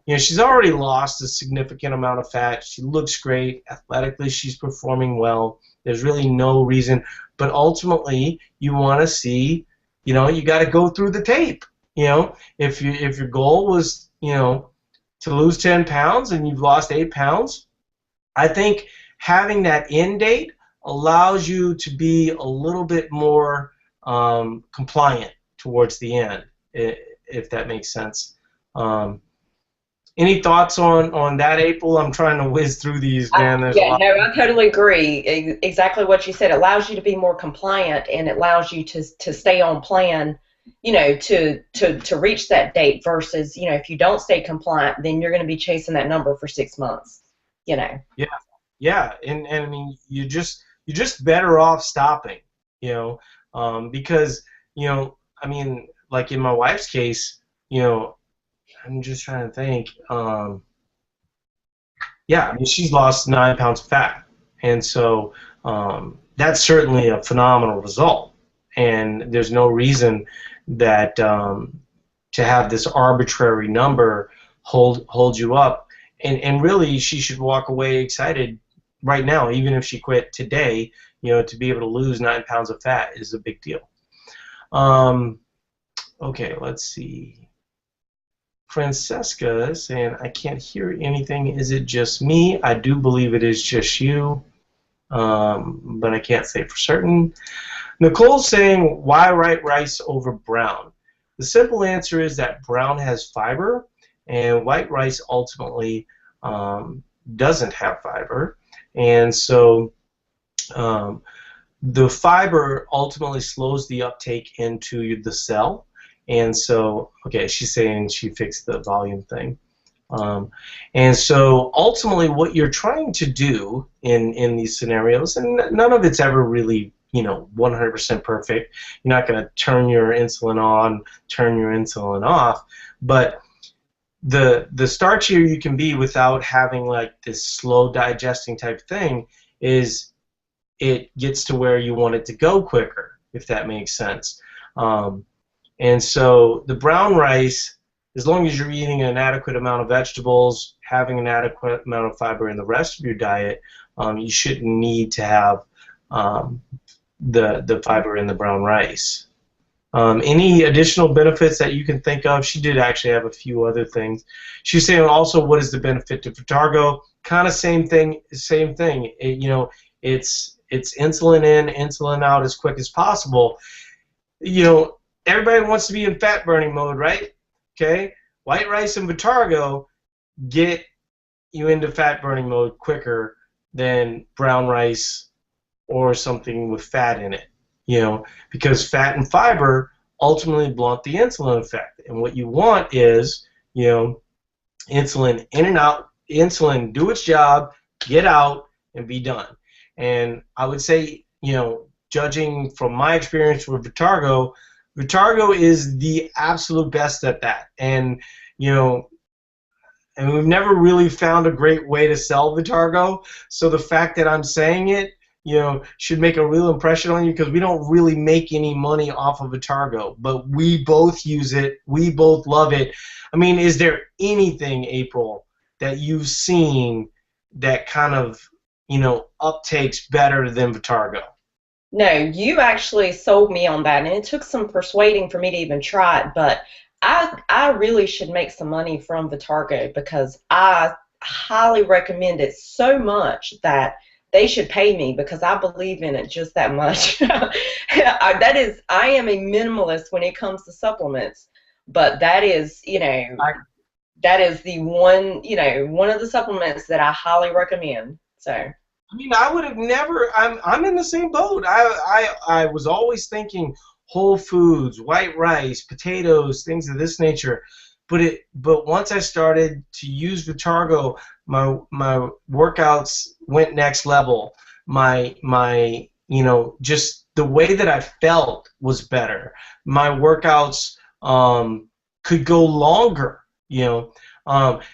She's already lost a significant amount of fat. She looks great. Athletically, she's performing well. There's really no reason. But ultimately, you want to see, you got to go through the tape. If your goal was, to lose 10 pounds and you've lost 8 pounds, I think having that end date allows you to be a little bit more compliant towards the end, if that makes sense. Any thoughts on that, April? I'm trying to whiz through these, man. There's a lot. No, I totally agree. Exactly what you said. It allows you to be more compliant, and it allows you to stay on plan, to reach that date versus, if you don't stay compliant, then you're going to be chasing that number for 6 months, Yeah, and I mean, you're just better off stopping, because, I mean, like in my wife's case, I'm just trying to think. Yeah, I mean, she's lost 9 pounds of fat, and so that's certainly a phenomenal result. And there's no reason that to have this arbitrary number hold you up. And really, she should walk away excited right now, even if she quit today. To be able to lose 9 pounds of fat is a big deal. Okay, let's see. Francesca saying, I can't hear anything. Is it just me? I do believe it is just you, but I can't say for certain. Nicole's saying, why white rice over brown? The simple answer is that brown has fiber, and white rice ultimately doesn't have fiber. And so the fiber ultimately slows the uptake into the cell. And so, okay, she's saying she fixed the volume thing. And so ultimately what you're trying to do in these scenarios, and none of it's ever really 100% perfect. You're not going to turn your insulin on, turn your insulin off, but the starchier you can be without having like this slow digesting type thing is it gets to where you want it to go quicker, if that makes sense. And so the brown rice, as long as you're eating an adequate amount of vegetables, having an adequate amount of fiber in the rest of your diet, you shouldn't need to have the fiber in the brown rice. Any additional benefits that you can think of? She did actually have a few other things. She's saying also, what is the benefit to Vitargo? Kind of same thing. Same thing. It's insulin in, insulin out as quick as possible. Everybody wants to be in fat burning mode, right? Okay. White rice and Vitargo get you into fat burning mode quicker than brown rice or something with fat in it. Because fat and fiber ultimately blunt the insulin effect. And what you want is, insulin in and out, insulin do its job, get out, and be done. And I would say, judging from my experience with Vitargo, Vitargo is the absolute best at that. And, and we've never really found a great way to sell Vitargo. So the fact that I'm saying it, should make a real impression on you, because we don't really make any money off of Vitargo, but we both use it. We both love it. I mean, is there anything, April, that you've seen that kind of, uptakes better than Vitargo? No, you actually sold me on that, and it took some persuading for me to even try it, but I really should make some money from Vitargo, because I highly recommend it so much that they should pay me, because I believe in it just that much. I am a minimalist when it comes to supplements, but that is, that is the one, one of the supplements that I highly recommend. So. I mean, I would have never. I'm in the same boat. I was always thinking whole foods, white rice, potatoes, things of this nature. But once I started to use Vitargo, my workouts went next level. My just the way that I felt was better. My workouts could go longer.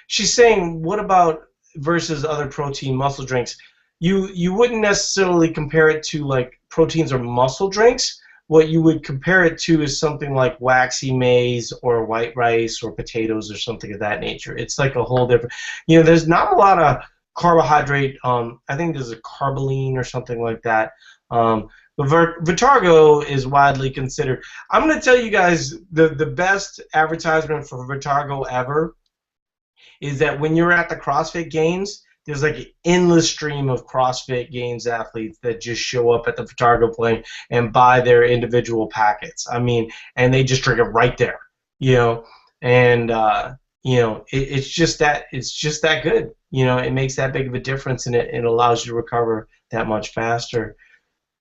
She's saying, what about versus other protein muscle drinks? You wouldn't necessarily compare it to like proteins or muscle drinks. What you would compare it to is something like waxy maize or white rice or potatoes or something of that nature. It's like a whole different, there's not a lot of carbohydrate. I think there's a carboline or something like that. But Vitargo is widely considered. I'm going to tell you guys the best advertisement for Vitargo ever is that when you're at the CrossFit Games, there's like an endless stream of CrossFit Games athletes that just show up at the Vitargo plane and buy their individual packets. I mean, and they just drink it right there, and it's just that good. It makes that big of a difference, and it allows you to recover that much faster.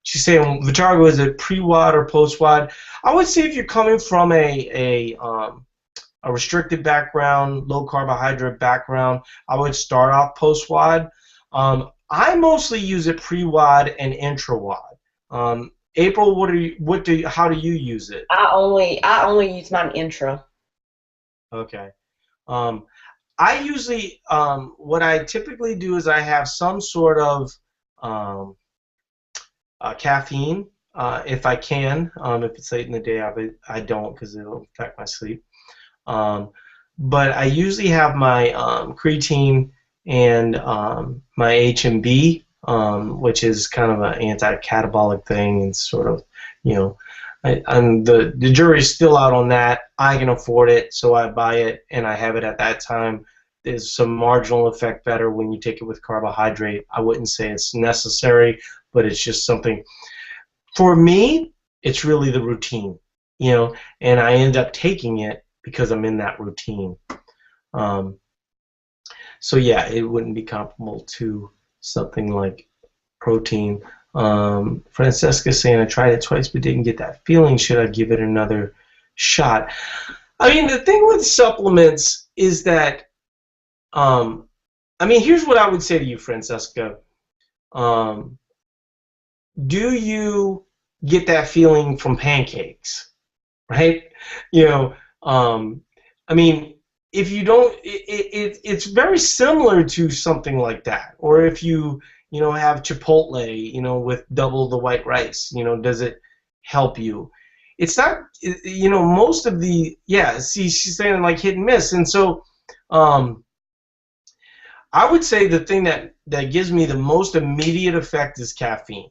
She's saying Vitargo is a pre-WOD or post-WOD. I would say if you're coming from a restricted background, low carbohydrate background, I would start off post-WOD. I mostly use it pre-WOD and intra-WOD. April, how do you use it? I only use mine intra. Okay. I usually what I typically do is I have some sort of caffeine if I can. If it's late in the day, I don't, because it'll affect my sleep. But I usually have my creatine and my HMB, which is kind of an anti-catabolic thing, and sort of, the jury's still out on that. I can afford it, so I buy it, and I have it at that time. There's some marginal effect better when you take it with carbohydrate. I wouldn't say it's necessary, but it's just something. For me, it's really the routine, and I end up taking it because I'm in that routine. So yeah, it wouldn't be comparable to something like protein. Francesca's saying, I tried it twice but didn't get that feeling. Should I give it another shot? I mean, the thing with supplements is that, here's what I would say to you, Francesca. Do you get that feeling from pancakes, right? If you don't, it's very similar to something like that. Or if you have Chipotle, with double the white rice, does it help you? It's not, most of the, see, she's saying like hit and miss. And so I would say the thing that gives me the most immediate effect is caffeine.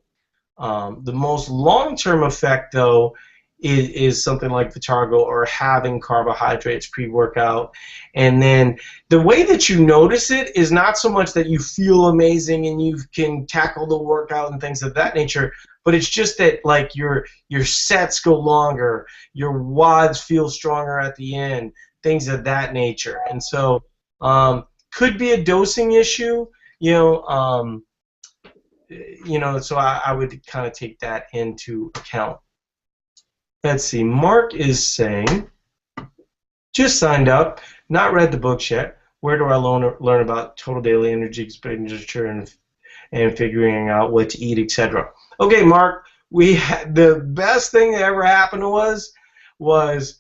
The most long-term effect, though, is something like Vitargo or having carbohydrates pre-workout. And then the way that you notice it is not so much that you feel amazing and you can tackle the workout and things of that nature, but it's just that like your sets go longer, your wads feel stronger at the end, things of that nature. And so could be a dosing issue, you know. So I would kind of take that into account. Let's see. Mark is saying, just signed up, not read the books yet. Where do I learn about total daily energy expenditure and figuring out what to eat, etc.? Okay, Mark. The best thing that ever happened to us was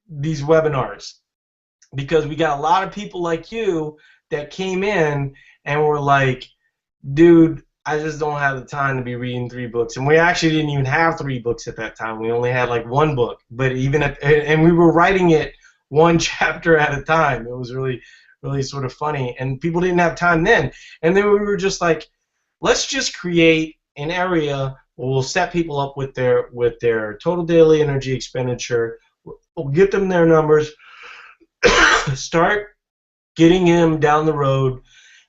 these webinars, because we got a lot of people like you that came in and were like, dude, I just don't have the time to be reading 3 books. And we actually didn't even have 3 books at that time. We only had like 1 book. But and we were writing it 1 chapter at a time. It was really, really sort of funny. And people didn't have time then. And then we were just like, let's just create an area where we'll set people up with their total daily energy expenditure. We'll get them their numbers, start getting them down the road,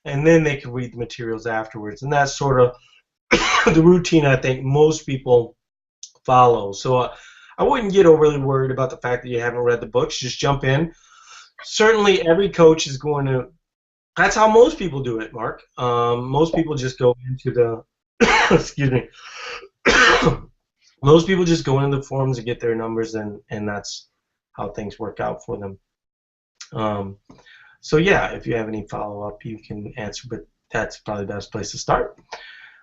and then they can read the materials afterwards. And that's sort of the routine I think most people follow. So I wouldn't get overly worried about the fact that you haven't read the books. Just jump in. Certainly every coach is going to, that's how most people do it, Mark. Most people just go into the, excuse me, most people just go into the forums and get their numbers, and that's how things work out for them. So yeah, if you have any follow-up, you can answer, but that's probably the best place to start.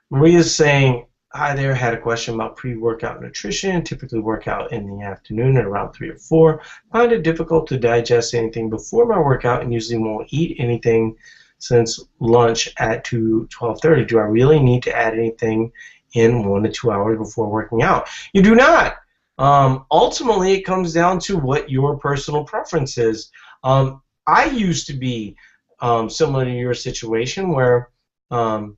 Maria's saying, hi there, had a question about pre-workout nutrition. Typically work out in the afternoon at around 3 or 4. Find it difficult to digest anything before my workout and usually won't eat anything since lunch at 12:30. Do I really need to add anything in 1 to 2 hours before working out? You do not. Ultimately, it comes down to what your personal preference is. I used to be similar to your situation where, now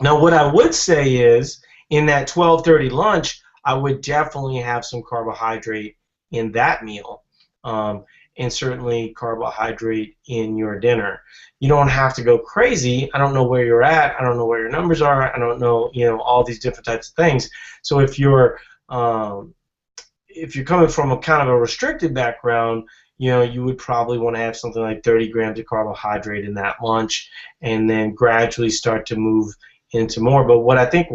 what I would say is in that 12:30 lunch, I would definitely have some carbohydrate in that meal, and certainly carbohydrate in your dinner. You don't have to go crazy. I don't know where you're at. I don't know where your numbers are. I don't know, all these different types of things. So if you're coming from a kind of a restricted background, you would probably want to have something like 30 grams of carbohydrate in that lunch, and then gradually start to move into more. But what I think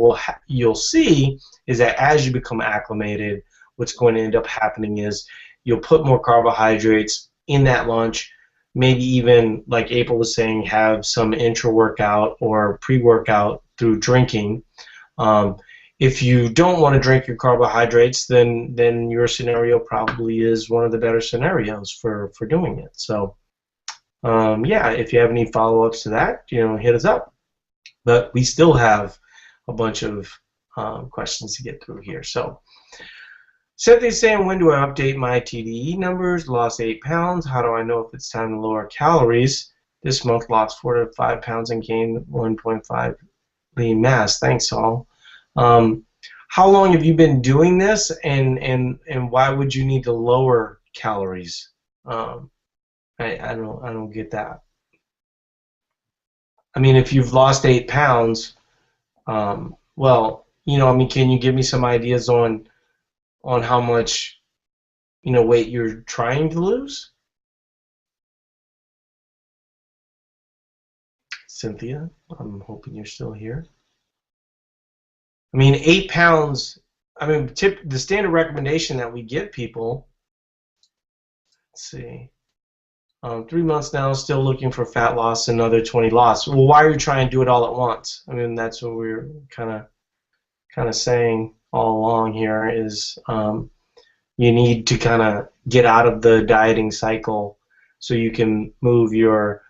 you'll see is that as you become acclimated, what's going to end up happening is you'll put more carbohydrates in that lunch, maybe even, like April was saying, have some intra-workout or pre-workout through drinking. If you don't want to drink your carbohydrates, then your scenario probably is one of the better scenarios for doing it. So, yeah, if you have any follow-ups to that, hit us up. But we still have a bunch of questions to get through here. So, Cynthia's saying, when do I update my TDE numbers? Lost 8 pounds. How do I know if it's time to lower calories? This month lost 4 to 5 pounds and gained 1.5 lean mass. Thanks, all. How long have you been doing this, and why would you need to lower calories? I don't get that. I mean, if you've lost 8 pounds, well, can you give me some ideas on how much weight you're trying to lose? Cynthia, I'm hoping you're still here. I mean, 8 pounds, the standard recommendation that we give people, let's see, 3 months now, still looking for fat loss, another 20 loss. Well, why are you trying to do it all at once? I mean, that's what we're kind of saying all along here is you need to kind of get out of the dieting cycle so you can move your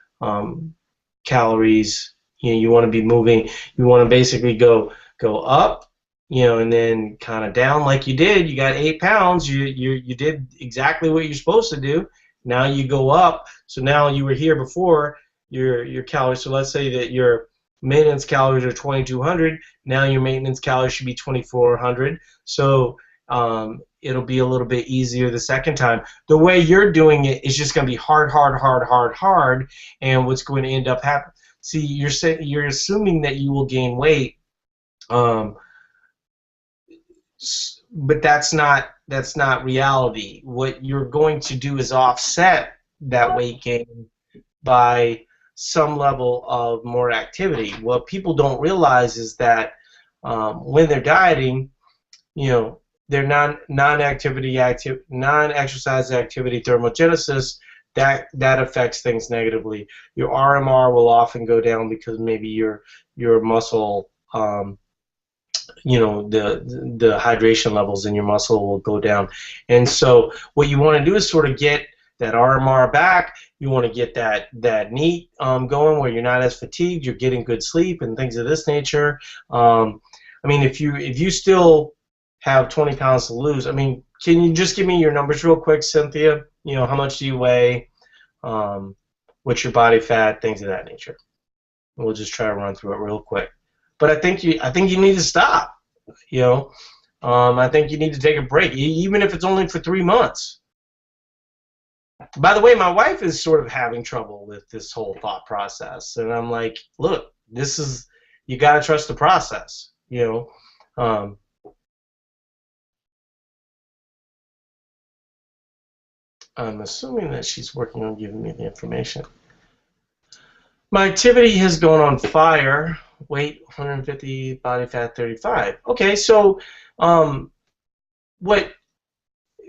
calories. You want to be moving, you want to basically go up, and then kind of down like you did. You got 8 pounds. You did exactly what you're supposed to do. Now you go up. So now you were here before your calories. So let's say that you're maintenance calories are 2,200. Now your maintenance calories should be 2,400. So it'll be a little bit easier the second time. The way you're doing it is just going to be hard, hard, hard, hard, hard, and what's going to end up happening. See, you're assuming that you will gain weight, but that's not reality. What you're going to do is offset that weight gain by some level of more activity. What people don't realize is that when they're dieting, they're non-exercise activity thermogenesis, that affects things negatively. Your RMR will often go down because maybe your muscle, the hydration levels in your muscle will go down. And so what you want to do is sort of get that RMR back. You want to get that NEAT going where you're not as fatigued, you're getting good sleep and things of this nature. I mean, if you still have 20 pounds to lose, I mean, can you just give me your numbers real quick, Cynthia? How much do you weigh? What's your body fat? Things of that nature. We'll just try to run through it real quick. But I think you need to stop. I think you need to take a break, even if it's only for 3 months. By the way, my wife is sort of having trouble with this whole thought process, and I'm like, look, you got to trust the process. I'm assuming that she's working on giving me the information. My activity has gone on fire. Weight 150, body fat 35. Okay, so what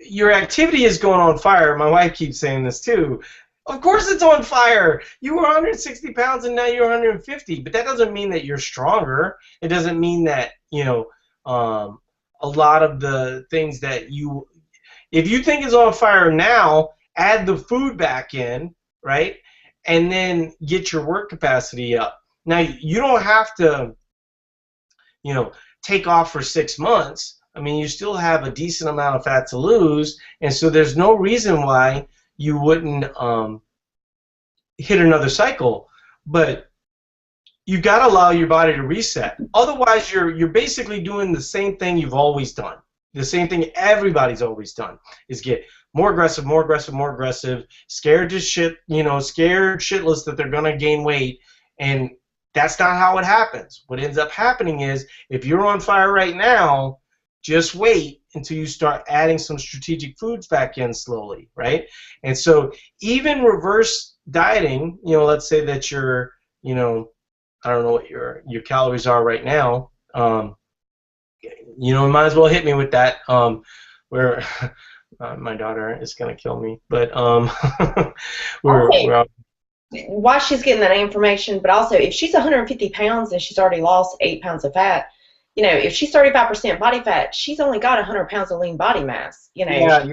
your activity is going on fire. My wife keeps saying this too. Of course it's on fire. You were 160 pounds and now you're 150, but that doesn't mean that you're stronger. It doesn't mean that, a lot of the things that if you think it's on fire now, add the food back in, right? And then get your work capacity up. Now, you don't have to, take off for 6 months. I mean, you still have a decent amount of fat to lose, and so there's no reason why you wouldn't hit another cycle. But you got to allow your body to reset. Otherwise, you're basically doing the same thing you've always done. The same thing everybody's always done is get more aggressive, more aggressive, more aggressive, scared to shit, scared shitless that they're going to gain weight, and that's not how it happens. What ends up happening is if you're on fire right now, just wait until you start adding some strategic foods back in slowly, right? And so even reverse dieting, let's say that you're, I don't know what your calories are right now, might as well hit me with that. Where my daughter is gonna kill me, but we're while she's getting that information, but also if she's 150 pounds and she's already lost 8 pounds of fat, if she's 35% body fat, she's only got 100 pounds of lean body mass. Yeah,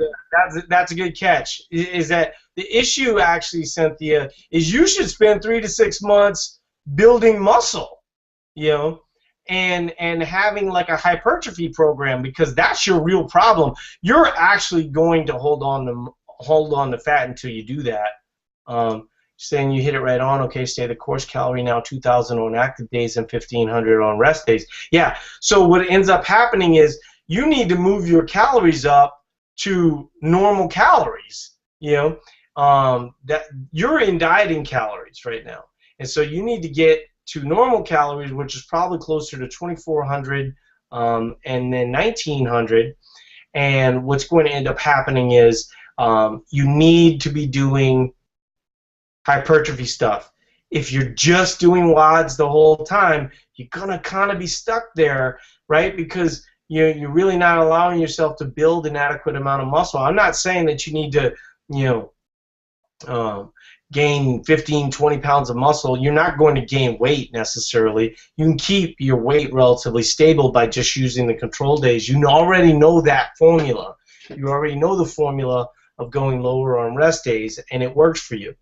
that's a good catch. Is that the issue actually, Cynthia? Is you should spend 3 to 6 months building muscle, and having like a hypertrophy program, because that's your real problem. You're actually going to hold on to fat until you do that. Saying you hit it right on. Okay, stay the course. Calorie now 2,000 on active days and 1,500 on rest days. Yeah. So what ends up happening is you need to move your calories up to normal calories. That you're in dieting calories right now, and so you need to get to normal calories, which is probably closer to 2,400 and then 1,900. And what's going to end up happening is you need to be doing hypertrophy stuff. If you're just doing WODs the whole time, you're gonna kind of be stuck there, right? Because you're really not allowing yourself to build an adequate amount of muscle. I'm not saying that you need to, gain 15, 20 pounds of muscle. You're not going to gain weight necessarily. You can keep your weight relatively stable by just using the control days. You already know that formula. You already know the formula of going lower on rest days, and it works for you.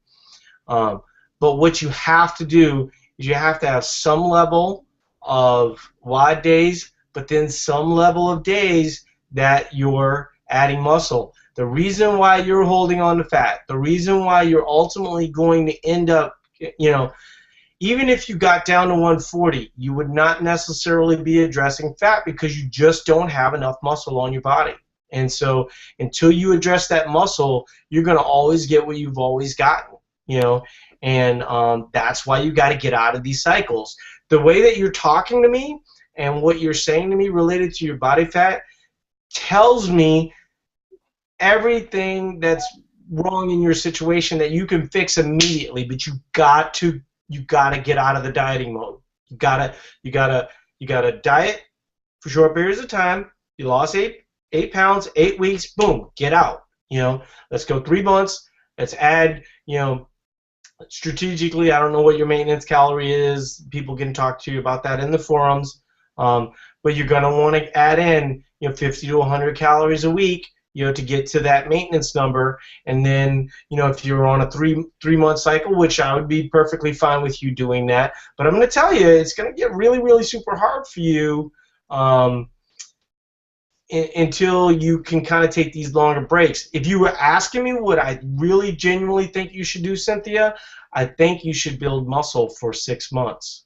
But what you have to do is you have to have some level of WOD days, but then some level of days that you're adding muscle. The reason why you're holding on to fat, the reason why you're ultimately going to end up, even if you got down to 140, you would not necessarily be addressing fat because you just don't have enough muscle on your body. And so until you address that muscle, you're going to always get what you've always gotten, you know. And that's why you got to get out of these cycles. The way that you're talking to me and what you're saying to me related to your body fat tells me everything that's wrong in your situation that you can fix immediately, but you got to get out of the dieting mode. You gotta diet for short periods of time. You lost eight pounds, 8 weeks, boom, get out. You know, let's go 3 months. Let's add, you know, strategically. I don't know what your maintenance calorie is. People can talk to you about that in the forums. But you're gonna want to add in, you know, 50 to 100 calories a week, you know, to get to that maintenance number. And then, you know, if you're on a three-month cycle, which I would be perfectly fine with you doing that, but I'm going to tell you, it's going to get really, really super hard for you until you can kind of take these longer breaks. If you were asking me what I really genuinely think you should do, Cynthia, I think you should build muscle for 6 months.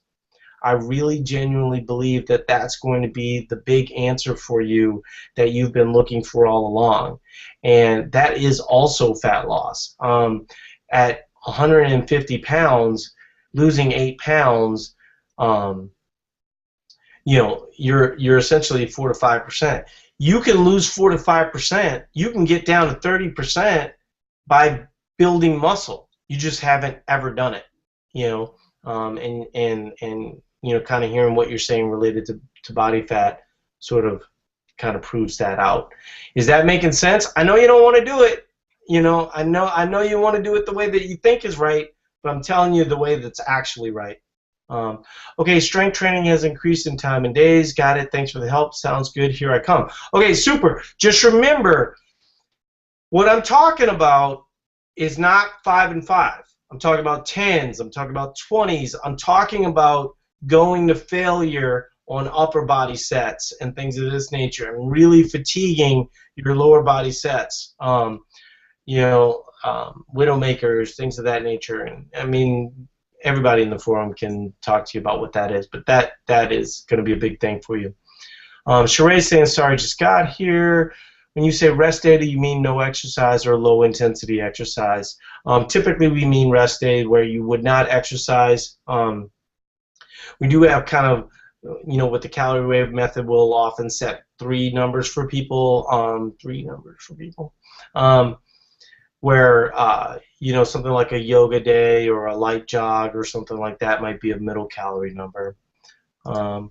I really genuinely believe that that's going to be the big answer for you that you've been looking for all along. And that is also fat loss. At 150 pounds, losing 8 pounds, you know, you're essentially 4 to 5%. You can lose 4 to 5%. You can get down to 30% by building muscle. You just haven't ever done it, you know. And you know, kind of hearing what you're saying related to body fat sort of kind of proves that out. Is that making sense? I know you don't want to do it. You know, I know you want to do it the way that you think is right, but I'm telling you the way that's actually right. Okay, strength training has increased in time and days. Got it. Thanks for the help. Sounds good. Here I come. Okay, super. Just remember, what I'm talking about is not 5 and 5. I'm talking about 10s. I'm talking about 20s. I'm talking about going to failure on upper body sets and things of this nature, and really fatiguing your lower body sets. You know, Widowmakers, things of that nature. And I mean, everybody in the forum can talk to you about what that is, but that is going to be a big thing for you. Sheree's saying, sorry, just got here. When you say rest day, do you mean no exercise or low intensity exercise? Typically, we mean rest day where you would not exercise. We do have kind of, you know, with the calorie wave method, we'll often set 3 numbers for people, where, you know, something like a yoga day or a light jog or something like that might be a middle calorie number. Or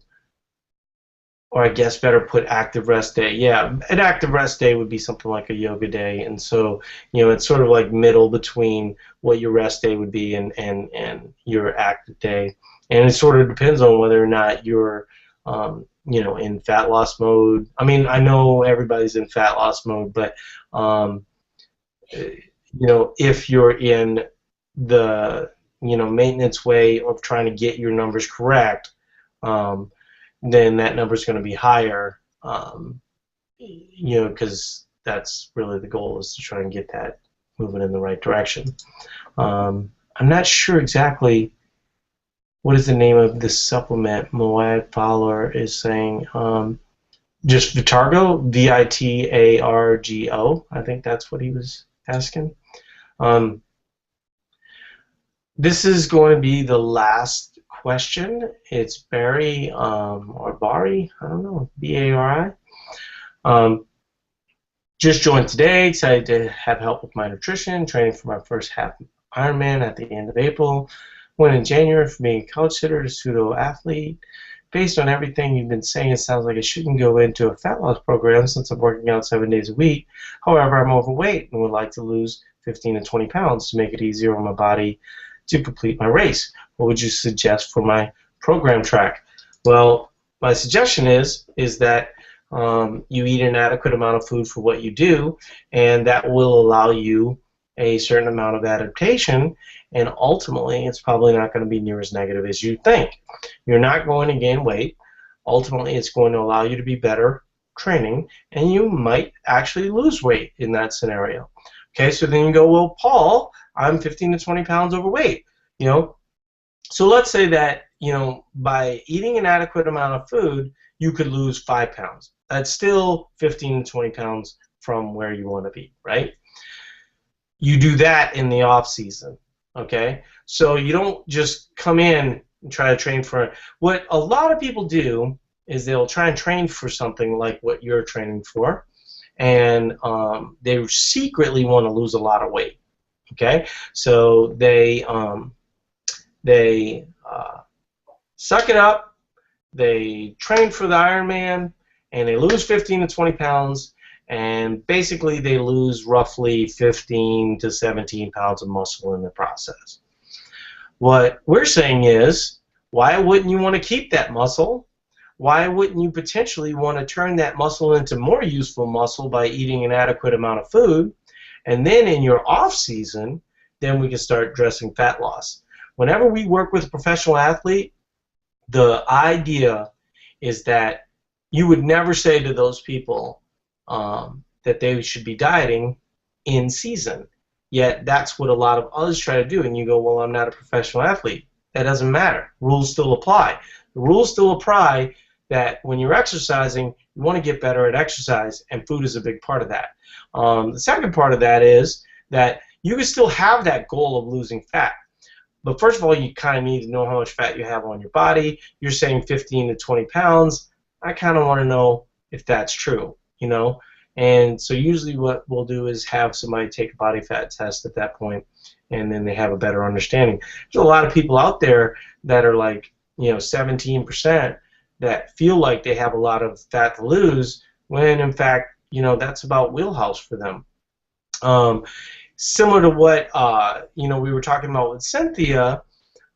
I guess better put active rest day. Yeah, an active rest day would be something like a yoga day, and so, you know, it's sort of like middle between what your rest day would be and your active day. And it sort of depends on whether or not you're, you know, in fat loss mode. I mean, I know everybody's in fat loss mode, but, you know, if you're in the, you know, maintenance way of trying to get your numbers correct, then that number is going to be higher, you know, because that's really the goal, is to try and get that moving in the right direction. I'm not sure exactly what is the name of this supplement. Moad Fowler is saying, just Vitargo, Vitargo. I think that's what he was asking. This is going to be the last question. It's Barry, or Bari, I don't know, B-A-R-I. Just joined today, excited to have help with my nutrition, training for my first half Ironman at the end of April. Went in January from being a couch sitter to pseudo athlete. Based on everything you've been saying, it sounds like I shouldn't go into a fat loss program since I'm working out 7 days a week. However, I'm overweight and would like to lose 15 to 20 pounds to make it easier on my body to complete my race. What would you suggest for my program track? Well, my suggestion is that you eat an adequate amount of food for what you do, and that will allow you a certain amount of adaptation, and ultimately it's probably not going to be near as negative as you think. You're not going to gain weight. Ultimately, it's going to allow you to be better training, and you might actually lose weight in that scenario. Okay, so then you go, well, Paul, I'm 15 to 20 pounds overweight. You know, So let's say that, by eating an adequate amount of food, you could lose 5 pounds. That's still 15 to 20 pounds from where you want to be, right? You do that in the off season, okay? So you don't just come in and try to train for it. What a lot of people do is they'll try and train for something like what you're training for, and they secretly want to lose a lot of weight, okay? So they suck it up, they train for the Ironman, and they lose 15 to 20 pounds, and basically they lose roughly 15 to 17 pounds of muscle in the process. What we're saying is, why wouldn't you want to keep that muscle? Why wouldn't you potentially want to turn that muscle into more useful muscle by eating an adequate amount of food? And then in your off season, then we can start addressing fat loss. Whenever we work with a professional athlete, the idea is that you would never say to those people that they should be dieting in season. Yet that's what a lot of others try to do. And you go, well, I'm not a professional athlete. That doesn't matter. Rules still apply. The rules still apply that when you're exercising, you want to get better at exercise, and food is a big part of that. The second part of that is that you can still have that goal of losing fat. But first of all, you kind of need to know how much fat you have on your body. You're saying 15 to 20 pounds. I kind of want to know if that's true, And so usually what we'll do is have somebody take a body fat test at that point, and then they have a better understanding. There's a lot of people out there that are like, 17% that feel like they have a lot of fat to lose, when in fact, that's about wheelhouse for them. Similar to what we were talking about with Cynthia,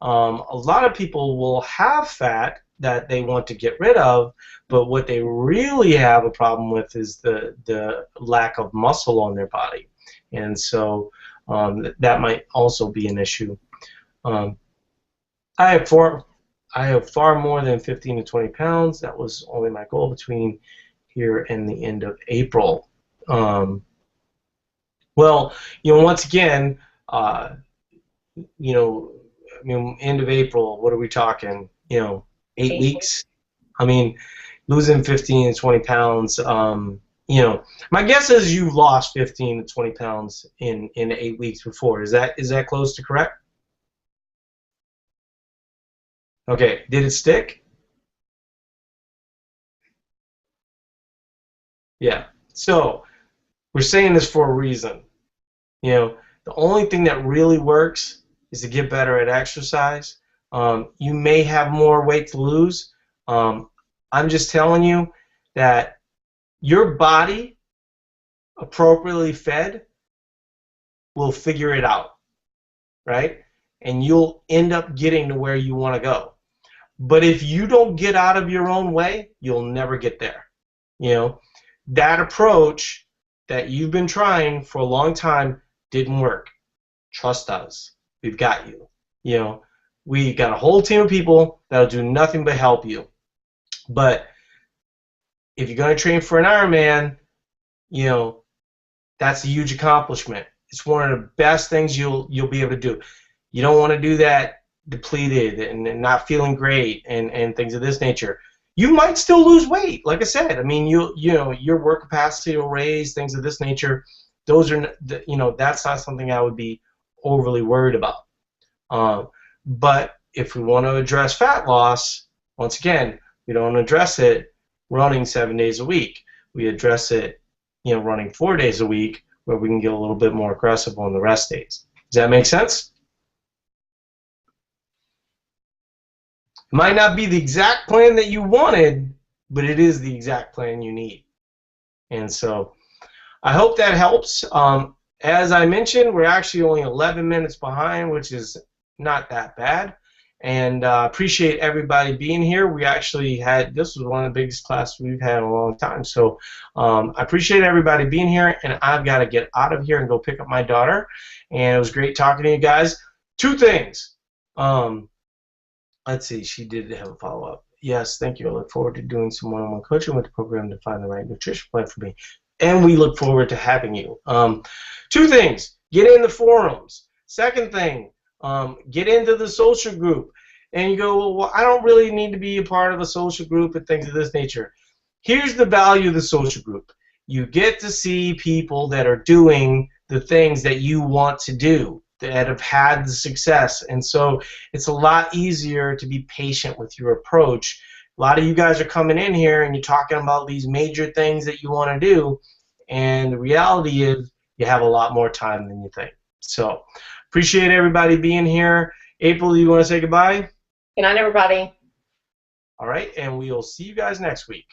a lot of people will have fat that they want to get rid of, but what they really have a problem with is the lack of muscle on their body, and so that might also be an issue. I have far more than 15 to 20 pounds. That was only my goal between here and the end of April. Well, once again, end of April, what are we talking? 8 weeks? I mean, losing 15 to 20 pounds, my guess is you've lost 15 to 20 pounds in 8 weeks before. Is that close to correct? Okay, did it stick? Yeah. So, we're saying this for a reason. The only thing that really works is to get better at exercise. You may have more weight to lose. I'm just telling you that your body, appropriately fed, will figure it out, right? And you'll end up getting to where you want to go. But if you don't get out of your own way, you'll never get there. That approach that you've been trying for a long time didn't work. Trust us. We've got you. We got a whole team of people that'll do nothing but help you. But if you're going to train for an Ironman, that's a huge accomplishment. It's one of the best things you'll be able to do. You don't want to do that depleted and not feeling great and things of this nature. You might still lose weight, like I said. I mean, your work capacity will raise, things of this nature. Those are, that's not something I would be overly worried about. But if we want to address fat loss, once again, we don't address it running 7 days a week. We address it, running 4 days a week, where we can get a little bit more aggressive on the rest days. Does that make sense? It might not be the exact plan that you wanted, but it is the exact plan you need. And so I hope that helps. As I mentioned, we're actually only 11 minutes behind, which is not that bad. And appreciate everybody being here. We actually this was one of the biggest classes we've had in a long time. So I appreciate everybody being here, and I've got to get out of here and go pick up my daughter. And it was great talking to you guys. 2 things. Let's see, she did have a follow-up. Yes, thank you. I look forward to doing some one-on-one coaching with the program to find the right nutrition plan for me. And we look forward to having you. 2 things. Get in the forums. Second thing, get into the social group. and you go, well, I don't really need to be a part of a social group and things of this nature. Here's the value of the social group. You get to see people that are doing the things that you want to do, that have had the success, and so it's a lot easier to be patient with your approach. A lot of you guys are coming in here and you're talking about these major things that you want to do, and the reality is you have a lot more time than you think. So appreciate everybody being here. April, do you want to say goodbye? Good night, everybody. All right, and we will see you guys next week.